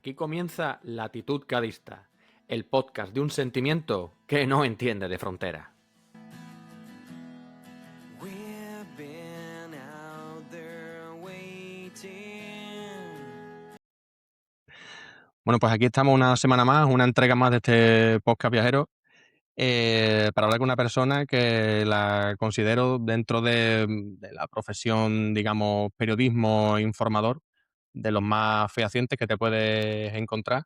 Aquí comienza Latitud Cadista, el podcast de un sentimiento que no entiende de frontera. Bueno, pues aquí estamos una semana más, una entrega más de este podcast viajero, para hablar con una persona que la considero dentro de la profesión, digamos, periodismo informador, de los más fehacientes que te puedes encontrar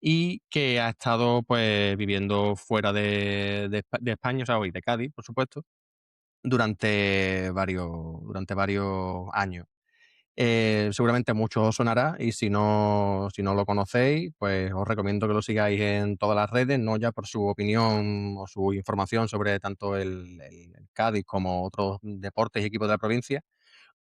y que ha estado pues viviendo fuera de España, o sea, y de Cádiz, por supuesto, durante varios años. Seguramente a muchos os sonará y si no lo conocéis, pues os recomiendo que lo sigáis en todas las redes, no ya por su opinión o su información sobre tanto el Cádiz como otros deportes y equipos de la provincia,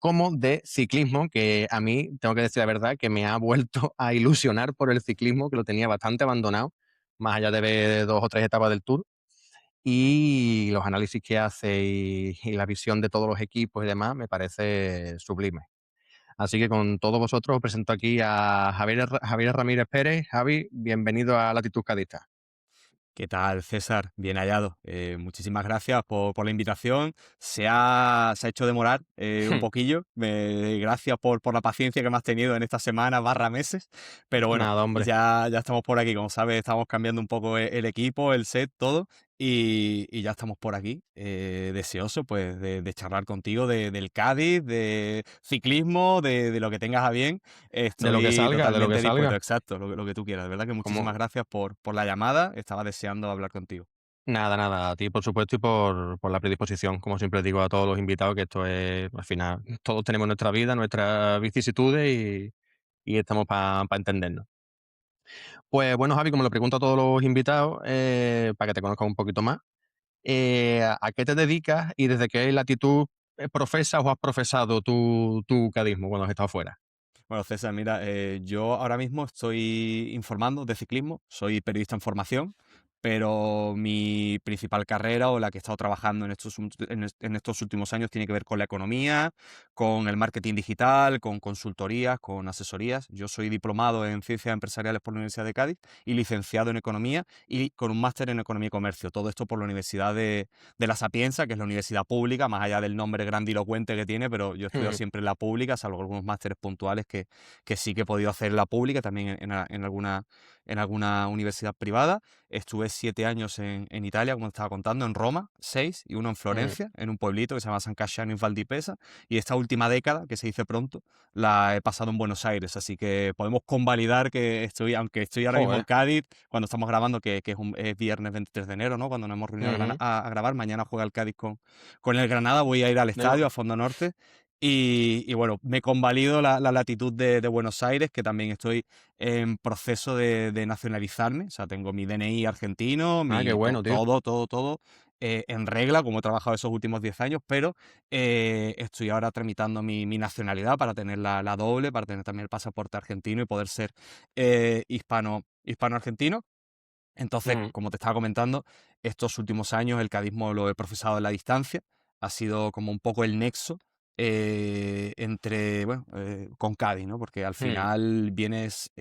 como de ciclismo, que a mí, tengo que decir la verdad, que me ha vuelto a ilusionar por el ciclismo, que lo tenía bastante abandonado, más allá de ver 2 o 3 etapas del Tour, y los análisis que hace y la visión de todos los equipos y demás me parece sublime. Así que con todos vosotros os presento aquí a Javier Ramírez Pérez. Javi, bienvenido a Latitud Cadista. ¿Qué tal, César? Bien hallado. Muchísimas gracias por la invitación. Se ha hecho demorar un poquillo. Gracias por la paciencia que me has tenido en esta semana barra meses. Pero bueno, Nada, hombre. ya estamos por aquí. Como sabes, estamos cambiando un poco el equipo, el set, todo. Y ya estamos por aquí. Deseoso pues de charlar contigo del Cádiz, de ciclismo, de lo que tengas a bien. De lo que Estoy salga, de lo que totalmente dispuesto, salga. exacto, lo que tú quieras. De verdad que Como, muchísimas gracias por la llamada. Estaba deseando hablar contigo. nada, a ti por supuesto y por la predisposición. Como siempre digo a todos los invitados que esto es, al final, todos tenemos nuestra vida, nuestras vicisitudes y estamos para entendernos. Pues bueno, Javi, como le pregunto a todos los invitados, para que te conozcan un poquito más, ¿a qué te dedicas y desde qué latitud profesas o has profesado tu cadismo cuando has estado fuera? Bueno, César, mira, yo ahora mismo estoy informando de ciclismo, soy periodista en formación, pero mi principal carrera o la que he estado trabajando en estos últimos años tiene que ver con la economía, con el marketing digital, con consultorías, con asesorías. Yo soy diplomado en ciencias empresariales por la Universidad de Cádiz y licenciado en economía y con un máster en economía y comercio. Todo esto por la Universidad de La Sapienza, que es la universidad pública, más allá del nombre grandilocuente que tiene, pero yo he estudiado Mm, siempre en la pública, salvo algunos másteres puntuales que sí que he podido hacer en la pública, también en alguna universidad privada. Estuve 7 años en Italia, como te estaba contando, en Roma, 6, y uno en mm. Florencia, en un pueblito que se llama San Casciano in Val di Pesa. Y esta última década, que se dice pronto, la he pasado en Buenos Aires. Así que podemos convalidar que aunque estoy ahora mismo en Joder. Cádiz, cuando estamos grabando, que es viernes 23 de enero, ¿no? Cuando nos hemos reunido Ujú. a grabar, mañana juega el Cádiz con el Granada, voy a ir al estadio, a Fondo Norte. Y bueno, me convalido la latitud de Buenos Aires, que también estoy en proceso de nacionalizarme. O sea, tengo mi DNI argentino, Ah, qué bueno, tío. todo en regla, como he trabajado esos últimos 10 años, pero estoy ahora tramitando mi nacionalidad para tener la doble, para tener también el pasaporte argentino y poder ser hispano-argentino. Entonces, Mm, como te estaba comentando, estos últimos años el cadismo lo he profesado en la distancia, ha sido como un poco el nexo bueno, con Cádiz, ¿no? Porque al mm, final vienes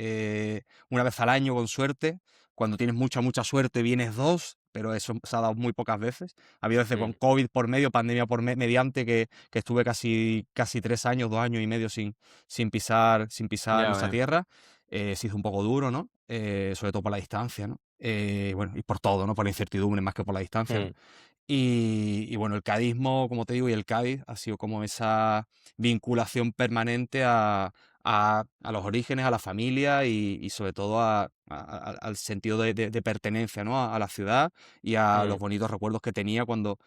una vez al año con suerte, cuando tienes mucha suerte vienes dos, pero eso se ha dado muy pocas veces. Ha habido veces con mm. COVID por medio, pandemia mediante, que estuve casi 3 años, 2 años y medio sin pisar Ya nuestra ves. tierra. Se hizo un poco duro, ¿no? Sobre todo por la distancia, ¿no? Bueno, y por todo, ¿no? Por la incertidumbre más que por la distancia, ¿no? Mm, Y bueno, el cadismo, como te digo, y el Cádiz ha sido como esa vinculación permanente a los orígenes, a la familia y sobre todo al sentido de pertenencia, ¿no? A la ciudad y a los mm. bonitos recuerdos que tenía cuando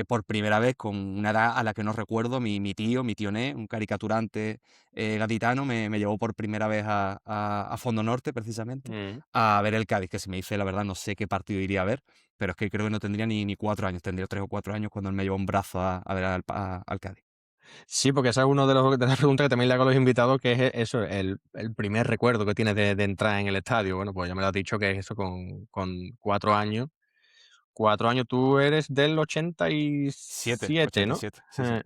por primera vez, con una edad a la que no recuerdo, mi tío Né, un caricaturante gaditano, me llevó por primera vez a Fondo Norte, precisamente, Mm. a ver el Cádiz, que si me dice la verdad no sé qué partido iría a ver, pero es que creo que no tendría ni 4 años, tendría 3 o 4 años cuando él me llevó un brazo a ver al Cádiz. Sí, porque esa es una de las preguntas que también le hago a los invitados, que es eso, el primer recuerdo que tienes de entrar en el estadio. Bueno, pues ya me lo has dicho que es eso con 4 años. 4 años, tú eres del Siete, 87, ochenta y ¿no? siete, sí, sí. Eh,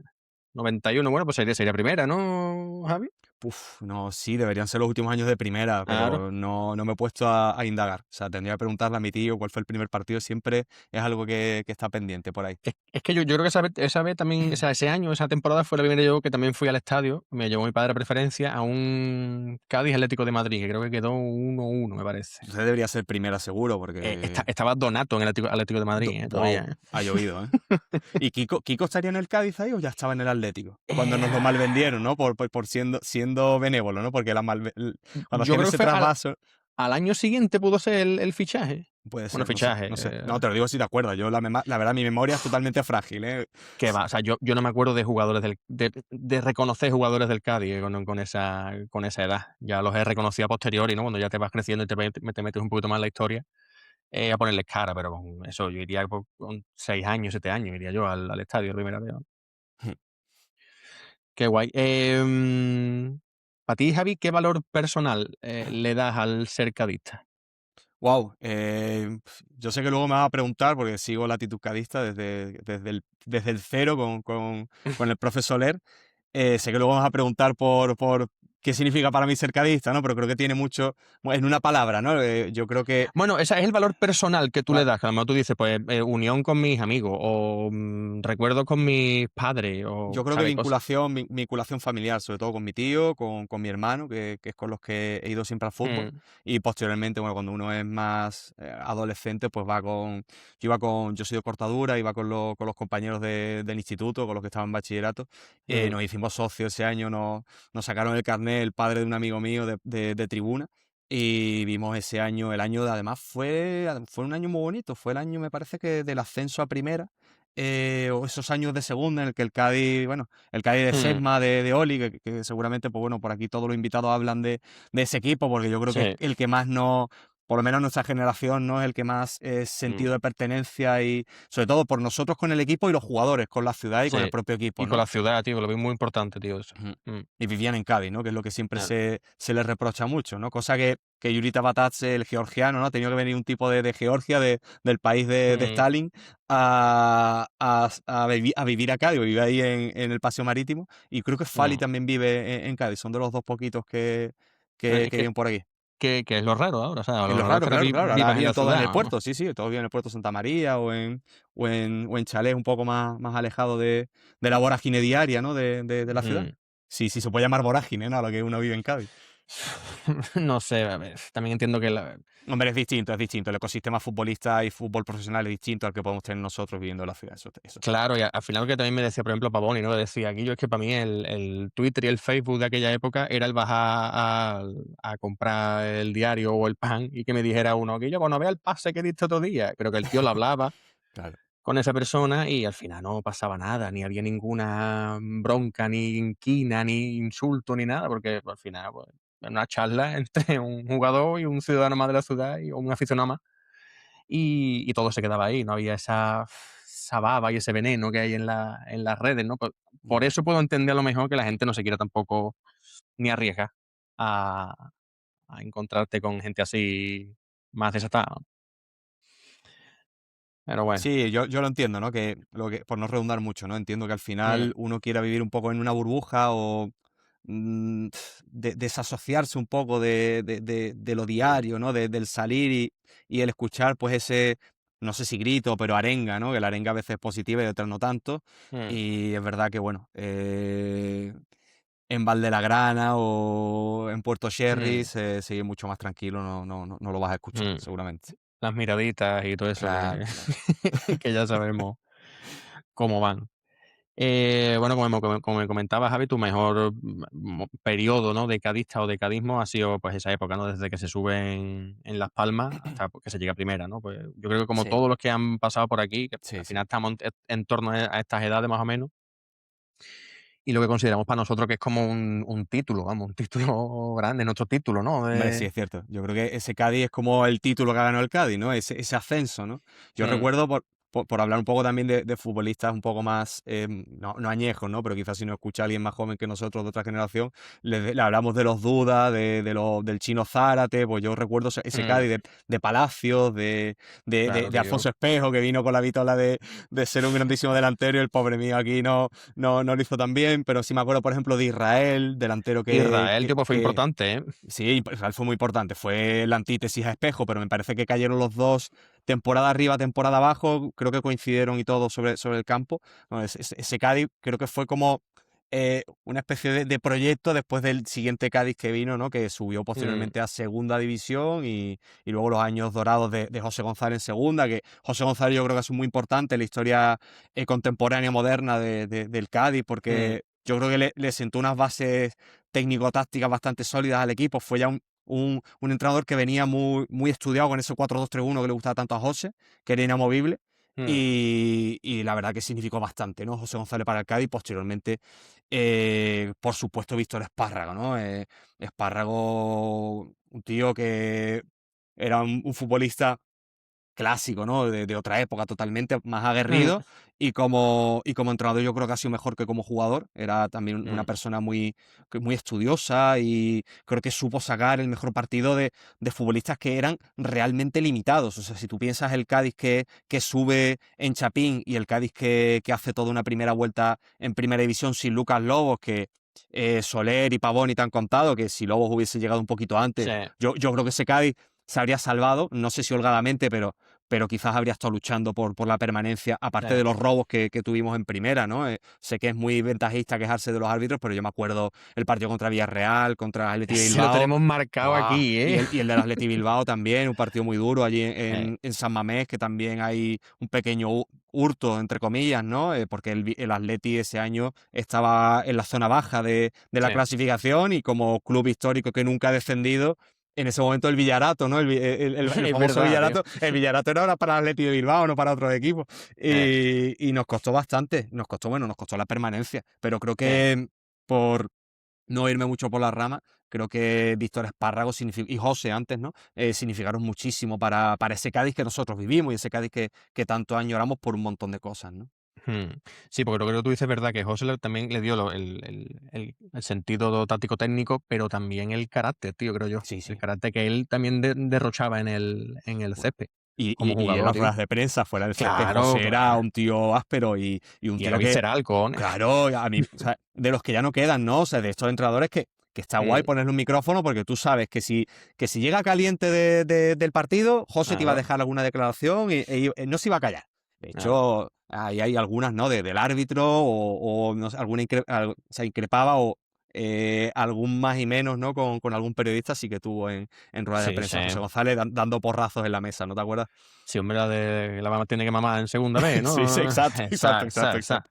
91, bueno, pues sería primera, ¿no, Javi? No, sí, deberían ser los últimos años de primera, Claro. pero no me he puesto a indagar. O sea, tendría que preguntarle a mi tío cuál fue el primer partido. Siempre es algo que está pendiente por ahí. Es que yo creo que esa vez también, o sea, ese año, esa temporada fue la primera yo que también fui al estadio, me llevó mi padre a preferencia a un Cádiz Atlético de Madrid, que creo que quedó 1-1, me parece. Entonces debería ser primera seguro, porque... Estaba Donato en el Atlético de Madrid, Wow, todavía, ha llovido, ¿eh? ¿Y Kiko estaría en el Cádiz ahí o ya estaba en el Atlético? Cuando nos lo ¿eh? malvendieron, ¿no? Por siendo benévolo, ¿no? Porque cuando Yo hacían creo que ese fue trasvaso, al año siguiente pudo ser el fichaje. puede Bueno, ser, no sé, fichaje, no sé. No, te lo digo si te acuerdas. Yo, la verdad, mi memoria es totalmente frágil, ¿eh? que va, o sea, yo no me acuerdo de jugadores de reconocer jugadores del Cádiz con esa edad. Ya los he reconocido a posteriori, ¿no? Cuando ya te vas creciendo y te metes un poquito más en la historia, a ponerles cara, pero con eso yo iría con 6 años, 7 años, iría yo al estadio la primera vez. Qué guay. Para ti, Javi, ¿qué valor personal le das al ser cadista? Wow, yo sé que luego me vas a preguntar, porque sigo la actitud cadista desde el cero con el profe Soler. Sé que luego me vas a preguntar por qué significa para mí ser cadista, ¿no? Pero creo que tiene mucho, en una palabra, ¿no? Yo creo que Bueno, ese es el valor personal que tú le pa- das, que a lo mejor tú dices, pues, unión con mis amigos, o recuerdos con mis padres, yo o, creo que ¿sabes? Cosas. vinculación familiar, sobre todo con mi tío, con mi hermano, que es con los que he ido siempre al fútbol. Mm, Y posteriormente, bueno, cuando uno es más adolescente, pues yo soy de cortadura, iba con los compañeros del instituto, con los que estaban en bachillerato. mm, Nos hicimos socios ese año, nos sacaron el carnet el padre de un amigo mío de tribuna. Y vimos ese año, además fue un año muy bonito, fue el año, me parece que del ascenso a primera, o esos años de segunda en el que el Cádiz de mm, Sesma, de Oli, que seguramente, pues bueno, por aquí todos los invitados hablan de ese equipo, porque yo creo que es sí, el que más por lo menos nuestra generación, ¿no? Es el que más sentido mm, de pertenencia y sobre todo por nosotros con el equipo y los jugadores, con la ciudad y con el sí. propio equipo, Y con ¿no? la ciudad, tío, que lo veo muy importante, tío, eso. Ujú. Mm, Y vivían en Cádiz, ¿no? Que es lo que siempre claro. se les reprocha mucho, ¿no? Cosa que Yurita Batatze, el georgiano, ¿no? Ha tenido que venir un tipo de Georgia, del país de Mm, Stalin, a vivir a Cádiz, vive ahí en el Paseo Marítimo. Y creo que Fali mm. también vive en Cádiz. Son de los dos poquitos que, Es que, que que, viven por aquí. que es lo raro ahora, o sea, Es lo lo raro es raro, que ahora claro, claro. Ahora vivas en viven la todos en el ciudad, ¿no? puerto, sí, sí, todos viven en el puerto Santa María o en chalés un poco más alejado de la vorágine diaria, ¿no? De la ciudad. Mm. Sí, sí, se puede llamar vorágine, ¿no? A lo que uno vive en Cádiz. No sé, a ver, también entiendo que Hombre, es distinto, es distinto. El ecosistema futbolista y fútbol profesional es distinto al que podemos tener nosotros viviendo en la ciudad. Eso está claro. claro, y al final lo que también me decía, por ejemplo, Pavoni, ¿no? Que decía, aquí yo es que para mí el Twitter y el Facebook de aquella época era el bajar a comprar el diario o el pan y que me dijera uno, que yo cuando vea el pase que diste otro día, pero que el tío lo hablaba Claro. con esa persona y al final no pasaba nada, ni había ninguna bronca, ni inquina, ni insulto, ni nada, porque al final, pues, era una charla entre un jugador y un ciudadano más de la ciudad o un aficionado más y todo se quedaba ahí, no había esa baba y ese veneno que hay en las redes, ¿no? Por Mm. eso puedo entender a lo mejor que la gente no se quiera tampoco ni arriesgar a encontrarte con gente así más desatada, ¿no? Pero bueno. Sí, yo lo entiendo, ¿no? Por no redundar mucho, ¿no? Entiendo que al Mm, final uno quiera vivir un poco en una burbuja o mm, desasociarse un poco de lo diario, ¿no? Del salir y el escuchar, pues no sé si grito, pero arenga, ¿no? Que la arenga a veces es positiva y otras no tanto. mm, Y es verdad que, bueno, en Valdelagrana o en Puerto Sherry mm, se sigue mucho más tranquilo, no lo vas a escuchar, mm. seguramente. Las miraditas y todo eso Claro, que claro. que ya sabemos cómo van. Bueno, como me comentabas, Javi, tu mejor periodo, ¿no? De cadista o de cadismo ha sido pues esa época, ¿no? Desde que se sube en Las Palmas hasta pues, que se llega a primera, ¿no? Pues yo creo que como Sí, todos los que han pasado por aquí, que sí, al sí. final estamos en torno a estas edades más o menos, y lo que consideramos para nosotros que es como un título, vamos, un título grande, nuestro título, ¿no? Hombre, sí, es cierto. Yo creo que ese Cádiz es como el título que ha ganado el Cádiz, ¿no? Ese ascenso, ¿no? Yo Mm, recuerdo por hablar un poco también de futbolistas un poco más, no añejos, ¿no? Pero quizás si nos escucha alguien más joven que nosotros de otra generación, le hablamos de los Duda, del Chino Zárate, pues yo recuerdo ese Mm, Cádiz de Palacios, claro, de tío. Alfonso Espejo, que vino con la vitola de ser un grandísimo delantero y el pobre mío aquí no lo hizo tan bien, pero sí me acuerdo, por ejemplo, de Israel, delantero Israel, tío, pues fue importante, ¿eh? sí, Israel fue muy importante, fue la antítesis a Espejo, pero me parece que cayeron los dos temporada arriba, temporada abajo, creo que coincidieron y todo sobre el campo. No, ese Cádiz creo que fue como una especie de proyecto después del siguiente Cádiz que vino, ¿no? Que subió Mm, posteriormente a segunda división y luego los años dorados de José González en segunda, que José González yo creo que es muy importante en la historia contemporánea moderna del Cádiz, mm, porque yo creo que le sentó unas bases técnico-tácticas bastante sólidas al equipo. Fue ya un entrenador que venía muy estudiado con ese 4-2-3-1 que le gustaba tanto a José, que era inamovible. mm. Y la verdad que significó bastante, ¿no? José González para el Cádiz, posteriormente, por supuesto, Víctor Espárrago, ¿no? Espárrago, un tío que era un futbolista clásico, ¿no? De otra época, totalmente más Mm, aguerrido. Y como entrenador yo creo que ha sido mejor que como jugador. Era también una mm, persona muy estudiosa y creo que supo sacar el mejor partido de futbolistas que eran realmente limitados. O sea, si tú piensas el Cádiz que sube en Chapín y el Cádiz que hace toda una primera vuelta en primera división sin Lucas Lobos, que Soler y Pavón y te han contado que si Lobos hubiese llegado un poquito antes, sí, yo creo que ese Cádiz se habría salvado, no sé si holgadamente, pero quizás habría estado luchando por la permanencia, sí. aparte de los robos que tuvimos en primera, ¿no? Sé que es muy ventajista quejarse de los árbitros, pero yo me acuerdo el partido contra Villarreal, contra el Atleti Ese lo Bilbao. tenemos marcado ¡Buah! aquí, Y ¿eh? el del Atleti Bilbao también, un partido muy duro allí Eh, en San Mamés, que también hay un pequeño hurto, entre comillas, ¿no? Porque el Atleti ese año estaba en la zona baja de la sí, clasificación y como club histórico que nunca ha descendido, en ese momento el Villarato, ¿no? El es famoso verdad, tío. Villarato. El Villarato era ahora para el Atleti de Bilbao, no para otros equipos. Eh, Y nos costó bastante. Nos costó la permanencia. Pero creo eh. que por no irme mucho por la rama, creo que Víctor Espárrago y José antes, ¿no? Significaron muchísimo para ese Cádiz que nosotros vivimos y ese Cádiz que tanto añoramos por un montón de cosas, ¿no? Mm. Sí, porque lo que tú dices es verdad que José también le dio el sentido táctico técnico, pero también el carácter, tío, creo yo. Sí, El sí. carácter que él también derrochaba en el césped como Y en jugador, las tío. ruedas de prensa fuera del césped, Claro, José era claro. un tío áspero y un Y era tío que, visceral, cojones. claro, a mí, o sea, de los que ya no quedan, ¿no? O sea, de estos entrenadores que está guay Mm, ponerle un micrófono porque tú sabes que si llega caliente del partido, José te iba a claro, dejar alguna declaración y no se iba a callar. De claro. hecho, ahí hay algunas, ¿no? Del árbitro o no sé, se increpaba o algún más y menos, ¿no? Con algún periodista sí que tuvo en rueda de Sí, sí. prensa José González dando porrazos en la mesa, ¿no te acuerdas? Sí, hombre, la de la mamá tiene que mamar en segunda vez, Sí, sí, ¿no? exacto, exacto, Esa, exacto, esa, esa. exacto,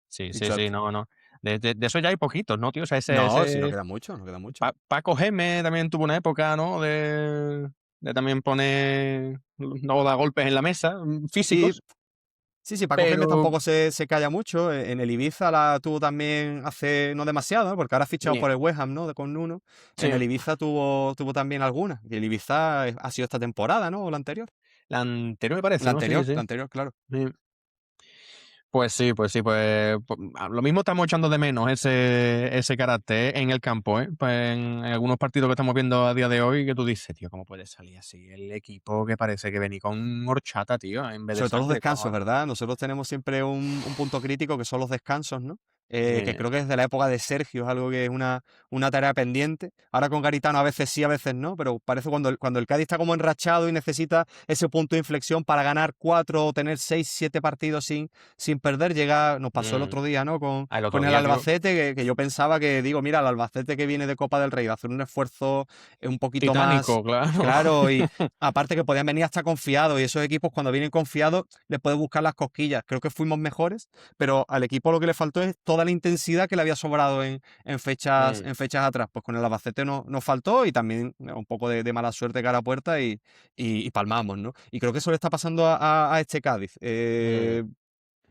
Sí, sí, sí, exacto. no, no. De eso ya hay poquitos, ¿no, tío? O sea, No, sí, no queda mucho, no queda mucho. Paco Gémez también tuvo una época, ¿no? De también poner, no da golpes en la mesa, Sí, físicos, sí, sí, Paco Gémez pero tampoco se calla mucho. En el Ibiza la tuvo también hace no demasiado, ¿no? Porque ahora ha fichado sí, por el West Ham, ¿no? Con Nuno. En sí. el Ibiza tuvo también algunas. Y el Ibiza ha sido esta temporada, ¿no? O la anterior. La anterior me parece, ¿no? Sí, La sí. anterior, claro. Sí. Pues sí, lo mismo estamos echando de menos ese carácter en el campo, ¿eh? Pues en algunos partidos que estamos viendo a día de hoy que tú dices, tío, ¿cómo puede salir así el equipo que parece que venía con horchata, tío, en vez de Sobre todo los sangre, descansos, cojones? ¿verdad? Nosotros tenemos siempre un punto crítico que son los descansos, ¿no? Que Sí. creo que es de la época de Sergio, es algo que es una tarea pendiente. Ahora con Garitano a veces sí, a veces no, pero parece cuando el Cádiz está como enrachado y necesita ese punto de inflexión para ganar 4 o tener 6, 7 partidos sin perder, nos pasó el Mm. otro día, ¿no? Ah, el otro Con el día, tío, Albacete, que yo pensaba que, digo, mira, el Albacete que viene de Copa del Rey va a hacer un esfuerzo un poquito más titánico, claro. claro y aparte que podían venir hasta confiados y esos equipos cuando vienen confiados les puedes buscar las cosquillas. Creo que fuimos mejores, pero al equipo lo que le faltó es toda la intensidad que le había sobrado en fechas, Mm, en fechas atrás. Pues con el Albacete nos faltó y también un poco de mala suerte cara a puerta y palmamos, ¿no? Y creo que eso le está pasando a este Cádiz. mm,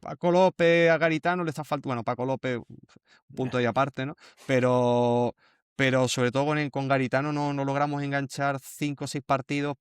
Paco López, a Garitano le está faltando, bueno, Paco López, un punto y aparte, ¿no? Pero, pero sobre todo con Garitano no logramos enganchar 5 o 6 partidos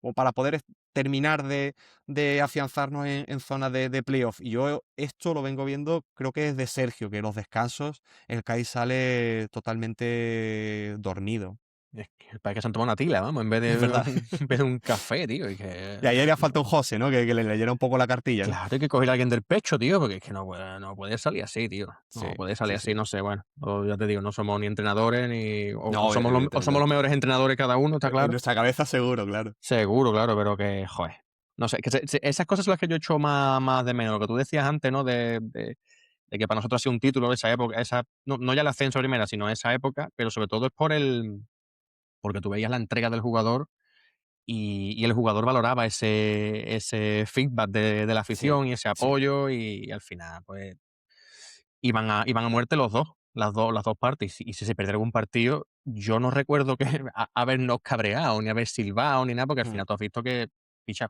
o para poder terminar de afianzarnos en zona de playoff. Y yo esto lo vengo viendo, creo que es de Sergio, que en los descansos el Cádiz sale totalmente dormido. Es que parece que se han tomado una tila, vamos, en vez Es de, verdad. en vez de un café, tío. Y que, Y ahí haría falta un José, ¿no? Que le leyera un poco la cartilla, ¿no? claro, hay que coger a alguien del pecho, tío, porque es que no puede salir así, tío. Sí, No puede salir sí, sí. así, no sé, bueno. Ya te digo, no somos ni entrenadores, ni. O No, somos evidentemente. los mejores entrenadores cada uno, está En claro. nuestra cabeza seguro, claro. Seguro, claro, pero que, joder. No sé, que esas cosas son las que yo echo más de menos. Lo que tú decías antes, ¿no? De que para nosotros ha sido un título de esa época, no ya el ascenso a primera, sino esa época, pero sobre todo es porque tú veías la entrega del jugador y el jugador valoraba ese feedback de la Sí, afición y ese sí. apoyo y al final, pues, iban a muerte los dos, las dos partes. Y si se perdiera algún partido, yo no recuerdo que habernos cabreado, ni haber silbado, ni nada, porque al Mm. final tú has visto que, picha,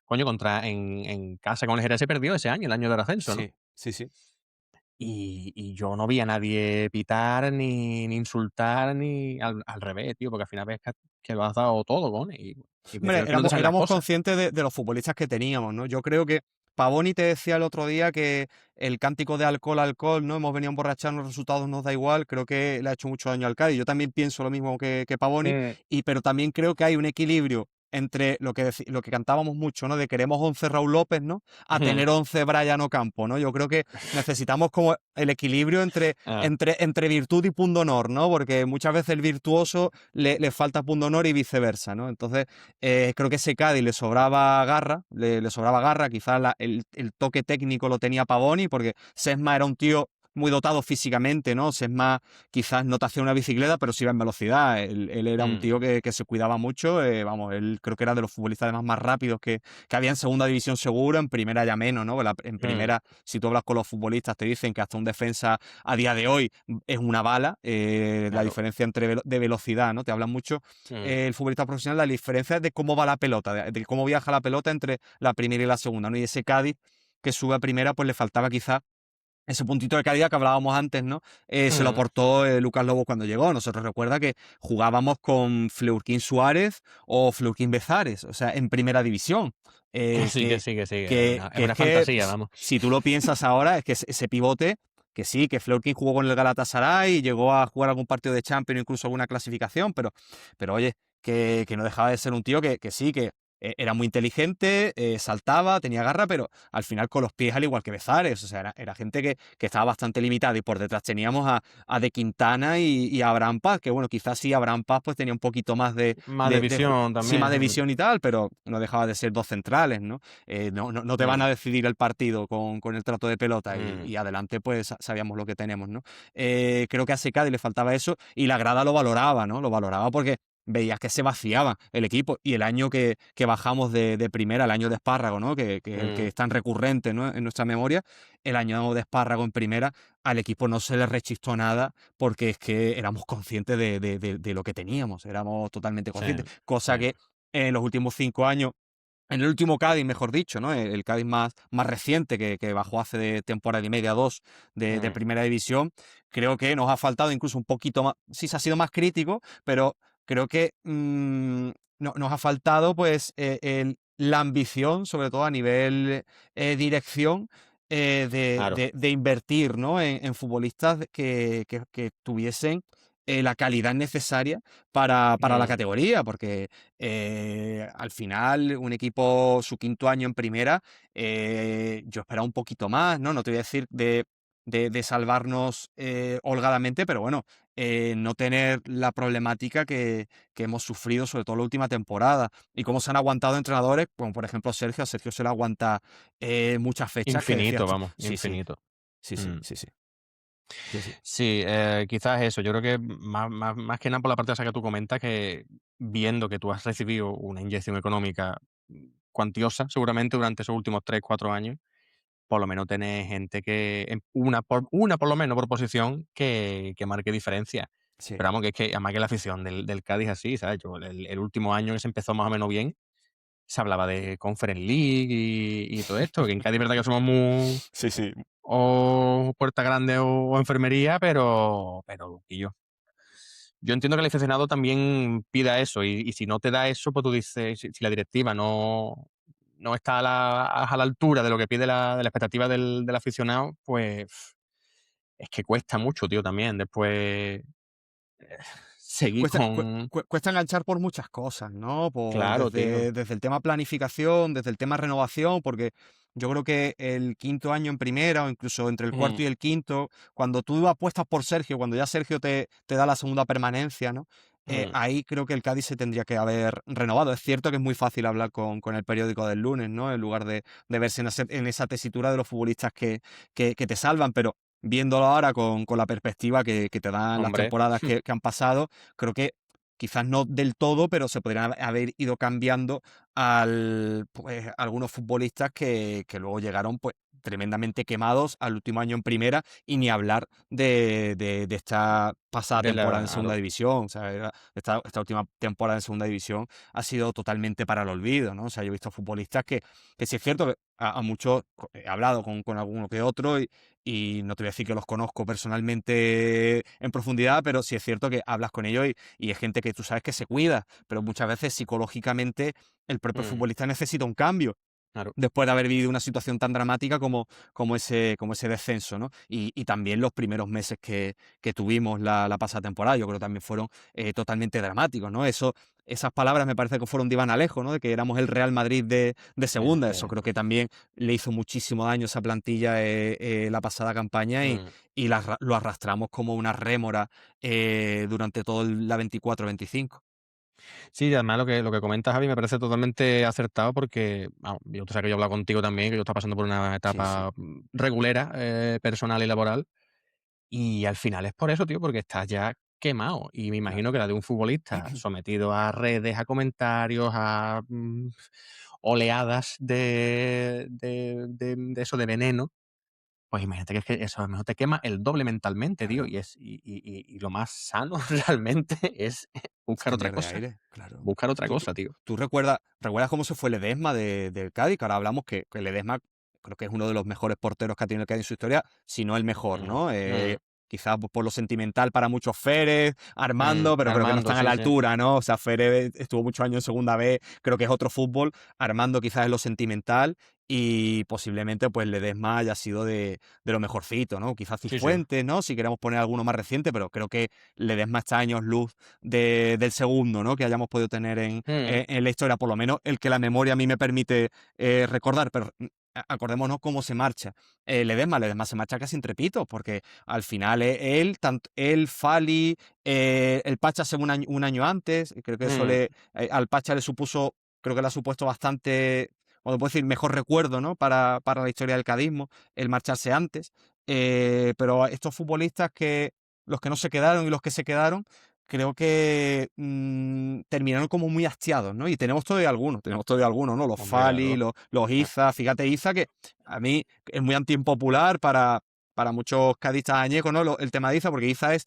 coño, en casa con el Jerez se perdió ese año, el año del ascenso, ¿no? Sí, sí, sí. Y yo no vi a nadie pitar, ni insultar, ni al revés, tío, porque al final ves que lo has dado todo, coño, y Hombre, prefiero que no te salen las éramos cosas. conscientes de los futbolistas que teníamos, ¿no? Yo creo que Pavoni te decía el otro día que el cántico de alcohol, alcohol, ¿no? Hemos venido a emborracharnos, los resultados nos da igual. Creo que le ha hecho mucho daño al Cádiz. Yo también pienso lo mismo que Pavoni, Mm, pero también creo que hay un equilibrio entre lo que cantábamos mucho, ¿no? De queremos 11 Raúl López, ¿no? A ujú. tener 11 Brian Ocampo, ¿no? Yo creo que necesitamos como el equilibrio Ah, entre virtud y pundonor, ¿no? Porque muchas veces el virtuoso le falta pundonor y viceversa, ¿no? Entonces, creo que ese Cádiz le sobraba garra, quizás el toque técnico lo tenía Pavoni, porque Sesma era un tío muy dotado físicamente, ¿no? Sesma quizás no te hacía una bicicleta, pero sí iba en velocidad. Él era un mm, tío que se cuidaba mucho, vamos, él creo que era de los futbolistas además más rápidos que había en segunda división seguro, en primera ya menos, ¿no? En mm, primera, si tú hablas con los futbolistas, te dicen que hasta un defensa a día de hoy es una bala, la claro. diferencia de velocidad, ¿no? Te hablan mucho Mm, el futbolista profesional, la diferencia de cómo va la pelota, de cómo viaja la pelota entre la primera y la segunda, ¿no? Y ese Cádiz que sube a primera, pues le faltaba quizá ese puntito de calidad que hablábamos antes, ¿no? Se lo mm. aportó Lucas Lobo cuando llegó. Nosotros recuerda que jugábamos con Fleurquín Suárez o Fleurquín Bezares, o sea, en primera división. Que Eh, sí, que que, sí, que sí, es que es una que, fantasía, vamos. si tú lo piensas ahora, es que ese pivote, que sí, que Fleurquín jugó con el Galatasaray y llegó a jugar algún partido de Champions, incluso alguna clasificación, pero oye, que no dejaba de ser un tío que sí, que era muy inteligente, saltaba, tenía garra, pero al final con los pies al igual que Bezares. O sea, era gente que estaba bastante limitada y por detrás teníamos a De Quintana y a Abraham Paz, que bueno, quizás sí Abraham Paz pues tenía un poquito más Más de visión sí, más de también. visión y tal, pero no dejaba de ser dos centrales, ¿no? No te van Mm, a decidir el partido con el trato de pelota mm, y adelante pues sabíamos lo que tenemos, ¿no? Creo que a Secadi le faltaba eso y la grada lo valoraba, ¿no? Lo valoraba porque veías que se vaciaba el equipo. Y el año que bajamos de primera, el año de Espárrago, ¿no? Que es el que mm. es tan recurrente, ¿no? En nuestra memoria, el año de Espárrago en primera, al equipo no se le rechistó nada porque es que éramos conscientes de lo que teníamos, éramos totalmente Sí, conscientes. sí. Cosa que en los últimos 5 años en el último Cádiz, mejor dicho, ¿no? El Cádiz más reciente que bajó hace de temporada y media, dos, de Mm. primera división, creo que nos ha faltado incluso un poquito más, sí se ha sido más crítico, pero creo que nos ha faltado pues la ambición, sobre todo a nivel dirección, Claro. de invertir, ¿no? En futbolistas que tuviesen la calidad necesaria para la Mm. categoría, porque al final, un equipo, su quinto año en primera, yo esperaba un poquito más, ¿no? No te voy a decir de salvarnos holgadamente, pero bueno, no tener la problemática que hemos sufrido, sobre todo la última temporada, y cómo se han aguantado entrenadores, como por ejemplo Sergio. A Sergio se le aguanta muchas fechas que decías Infinito, tú, vamos, sí, sí, infinito. sí, sí, Mm. sí, sí, sí, sí, Sí, quizás eso. Yo creo que más que nada por la parte esa que tú comentas, que viendo que tú has recibido una inyección económica cuantiosa, seguramente durante esos últimos 3 4 años, por lo menos tener gente una por lo menos por posición que marque diferencia. sí. Pero vamos, que es que además que la afición del Cádiz así, ¿sabes? Yo el último año que se empezó más o menos bien, se hablaba de Conference League y todo esto, que en Cádiz es verdad que somos muy Sí, sí. o puerta grande o enfermería, pero y yo. yo entiendo que el aficionado también pida eso y si no te da eso, pues tú dices, si la directiva no está a la altura de lo que pide de la expectativa del aficionado, pues es que cuesta mucho, tío, también después seguir con Cuesta enganchar por muchas cosas, ¿no? claro, tío. Desde el tema planificación, desde el tema renovación, porque yo creo que el quinto año en primera, o incluso entre el Mm, cuarto y el quinto, cuando tú apuestas por Sergio, cuando ya Sergio te da la segunda permanencia, ¿no? mm, Ahí creo que el Cádiz se tendría que haber renovado. Es cierto que es muy fácil hablar con el periódico del lunes, ¿no? En lugar de verse en esa tesitura de los futbolistas que te salvan, pero viéndolo ahora con la perspectiva que te dan las hombre, temporadas que han pasado, creo que quizás no del todo, pero se podrían haber ido cambiando pues, algunos futbolistas que luego llegaron pues, tremendamente quemados al último año en primera y ni hablar de esta pasada de temporada en la segunda división. O sea, esta última temporada en segunda división ha sido totalmente para el olvido, ¿no? O sea, yo he visto futbolistas que sí es cierto que a muchos he hablado con alguno que otro y no te voy a decir que los conozco personalmente en profundidad, pero sí es cierto que hablas con ellos y es gente que tú sabes que se cuida, pero muchas veces psicológicamente el propio mm, futbolista necesita un cambio claro. después de haber vivido una situación tan dramática como ese descenso, ¿no? Y también los primeros meses que tuvimos la pasada temporada, yo creo que también fueron totalmente dramáticos, ¿no? Esas palabras me parece que fueron de Iván Alejo, ¿no? De que éramos el Real Madrid de Es segunda. Eso que creo que también le hizo muchísimo daño a esa plantilla la pasada campaña mm. y lo arrastramos como una rémora durante todo la 24-25. Sí, y además lo que comentas, Javi, me parece totalmente acertado porque, vamos, tú sabes que yo he hablado contigo también, que yo estaba pasando por una Sí, sí, etapa regulera, personal y laboral, y al final es por eso, tío, porque estás ya quemado. Y me claro. imagino que la de un futbolista sometido a redes, a comentarios, a oleadas de eso, de veneno, pues imagínate que es que eso a lo mejor te quema el doble mentalmente, tío, Claro. y lo más sano realmente es Es buscar otra cambiar de cosa. aire, claro. Buscar otra ¿Tú, tú, cosa, tío. tú recuerdas cómo se fue Ledesma del Cádiz? Que ahora hablamos que Ledesma creo que es uno de los mejores porteros que ha tenido el Cádiz en su historia, si no el mejor, Mm, ¿no? mm, Quizás por lo sentimental para muchos Férez, Armando, pero creo que no Armando, están a la sí, sí. altura, ¿no? O sea, Férez estuvo muchos años en segunda B, creo que es otro fútbol. Armando quizás es lo sentimental y posiblemente pues Ledesma haya sido de lo mejorcito, ¿no? Quizás Sí, sí. Cifuentes, ¿no? Si queremos poner alguno más reciente, pero creo que Ledesma está a años luz del segundo, ¿no? Que hayamos podido tener Mm, en la historia, por lo menos el que la memoria a mí me permite recordar, pero acordémonos cómo se marcha. Ledesma se marcha casi en trepitos, porque al final él, tanto él, Fali, el Pacha hace un año antes, y creo que mm, al Pacha le supuso, creo que le ha supuesto bastante, bueno, puedo decir, mejor recuerdo, ¿no? Para la historia del cadismo, el marcharse antes. Pero a estos futbolistas los que no se quedaron y los que se quedaron, creo que terminaron como muy hastiados, ¿no? Y tenemos todavía algunos, ¿no? Los hombre, Fali, claro. los Mm, Iza, fíjate Iza, que a mí es muy antiimpopular para muchos cadistas añecos, ¿no? El tema de Iza, porque Iza es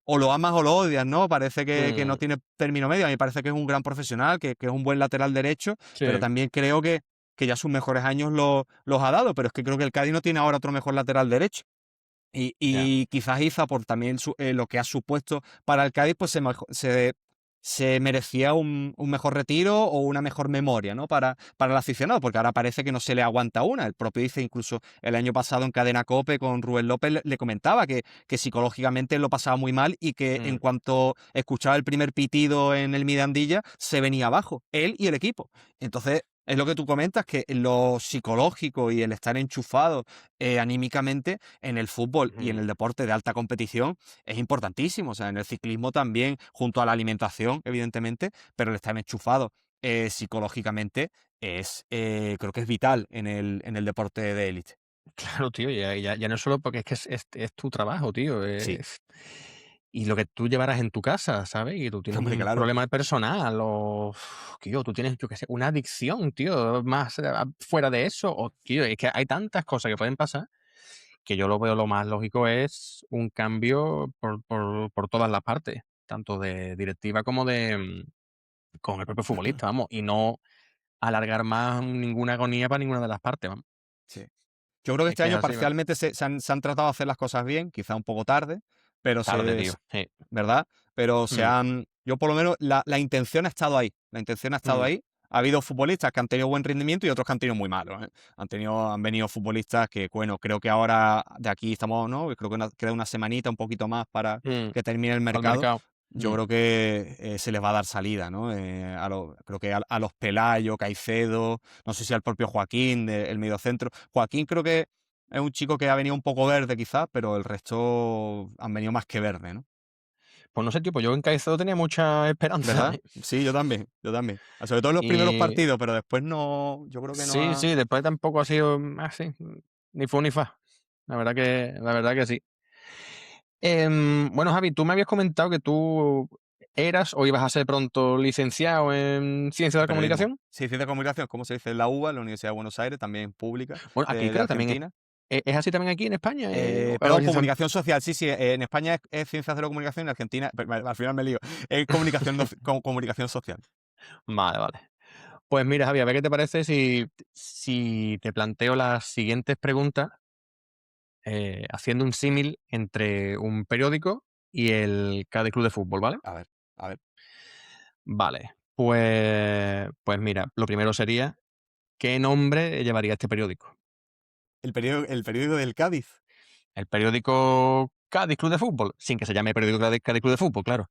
o lo amas o lo odias, ¿no? Parece que no mm, tiene término medio. A mí me parece que es un gran profesional, que es un buen lateral derecho, pero sí, también creo que ya sus mejores años los ha dado, pero es que creo que el Cádiz no tiene ahora otro mejor lateral derecho. ya. Y quizás Iza, por también lo que ha supuesto para el Cádiz, pues se merecía un mejor retiro o una mejor memoria, ¿no? Para el aficionado, porque ahora parece que no se le aguanta una. El propio Iza, incluso el año pasado en Cadena COPE con Rubén López, le comentaba que psicológicamente lo pasaba muy mal y que en Mm, cuanto escuchaba el primer pitido en el Mirandilla, se venía abajo, él y el equipo. Entonces, es lo que tú comentas, que lo psicológico y el estar enchufado anímicamente en el fútbol y en ujú. el deporte de alta competición es importantísimo. O sea, en el ciclismo también, junto a la alimentación, evidentemente, pero el estar enchufado psicológicamente creo que es vital en el deporte de élite. Claro, tío, ya no es solo porque es que es tu trabajo, tío, Sí, y lo que tú llevarás en tu casa, ¿sabes? Y tú tienes hombre, un claro. problema personal o, tío, tú tienes, yo qué sé, una adicción, tío, más, fuera de eso, o, tío, es que hay tantas cosas que pueden pasar que yo lo veo lo más lógico es un cambio por todas las partes, tanto de directiva como con el propio futbolista, vamos, y no alargar más ninguna agonía para ninguna de las partes, vamos. Sí. Yo creo que Es este que es año así, vamos. parcialmente se han tratado de hacer las cosas bien, quizá un poco tarde, pero Tarde, tío. Sí. ¿verdad? Pero Mm, yo por lo menos, la intención ha estado ahí. La intención ha estado mm. ahí. Ha habido futbolistas que han tenido buen rendimiento y otros que han tenido muy malos, ¿eh? Han venido futbolistas que, bueno, creo que ahora de aquí estamos, ¿no? Creo que queda una semanita, un poquito más para Mm, que termine el al mercado. mercado. Yo creo que se les va a dar salida, ¿no? Creo que a los Pelayo, Caicedo, no sé si al propio Joaquín, el mediocentro. Joaquín creo que es un chico que ha venido un poco verde quizás, pero el resto han venido más que verde, ¿no? Pues no sé, tío, pues yo en Caicedo tenía mucha esperanza, ¿Verdad? ¿eh? Sí, yo también, yo también. Sobre todo en los primeros Y partidos, pero después no, yo creo que no sí, ha... sí, después tampoco ha sido así, ni fu ni fa. La verdad que sí. Bueno, Javi, tú me habías comentado que tú eras o ibas a ser pronto licenciado en Ciencia de En la periodismo. Comunicación. Sí, ciencia de comunicación, como se dice en la UBA, en la Universidad de Buenos Aires, también pública, Bueno, aquí de creo que también es, Argentina. es así también aquí en España. Perdón, comunicación social, sí, sí, en España es ciencias de la comunicación, en Argentina, al final me lío, es comunicación, comunicación social. Vale, vale. Pues mira, Javi, a ver qué te parece si te planteo las siguientes preguntas haciendo un símil entre un periódico y el Cádiz Club de Fútbol, ¿vale? A ver, a ver. Vale, pues mira, lo primero sería, ¿qué nombre llevaría este periódico? El periódico del Cádiz. El periódico Cádiz Club de Fútbol, sin que se llame periódico Cádiz Club de Fútbol, claro.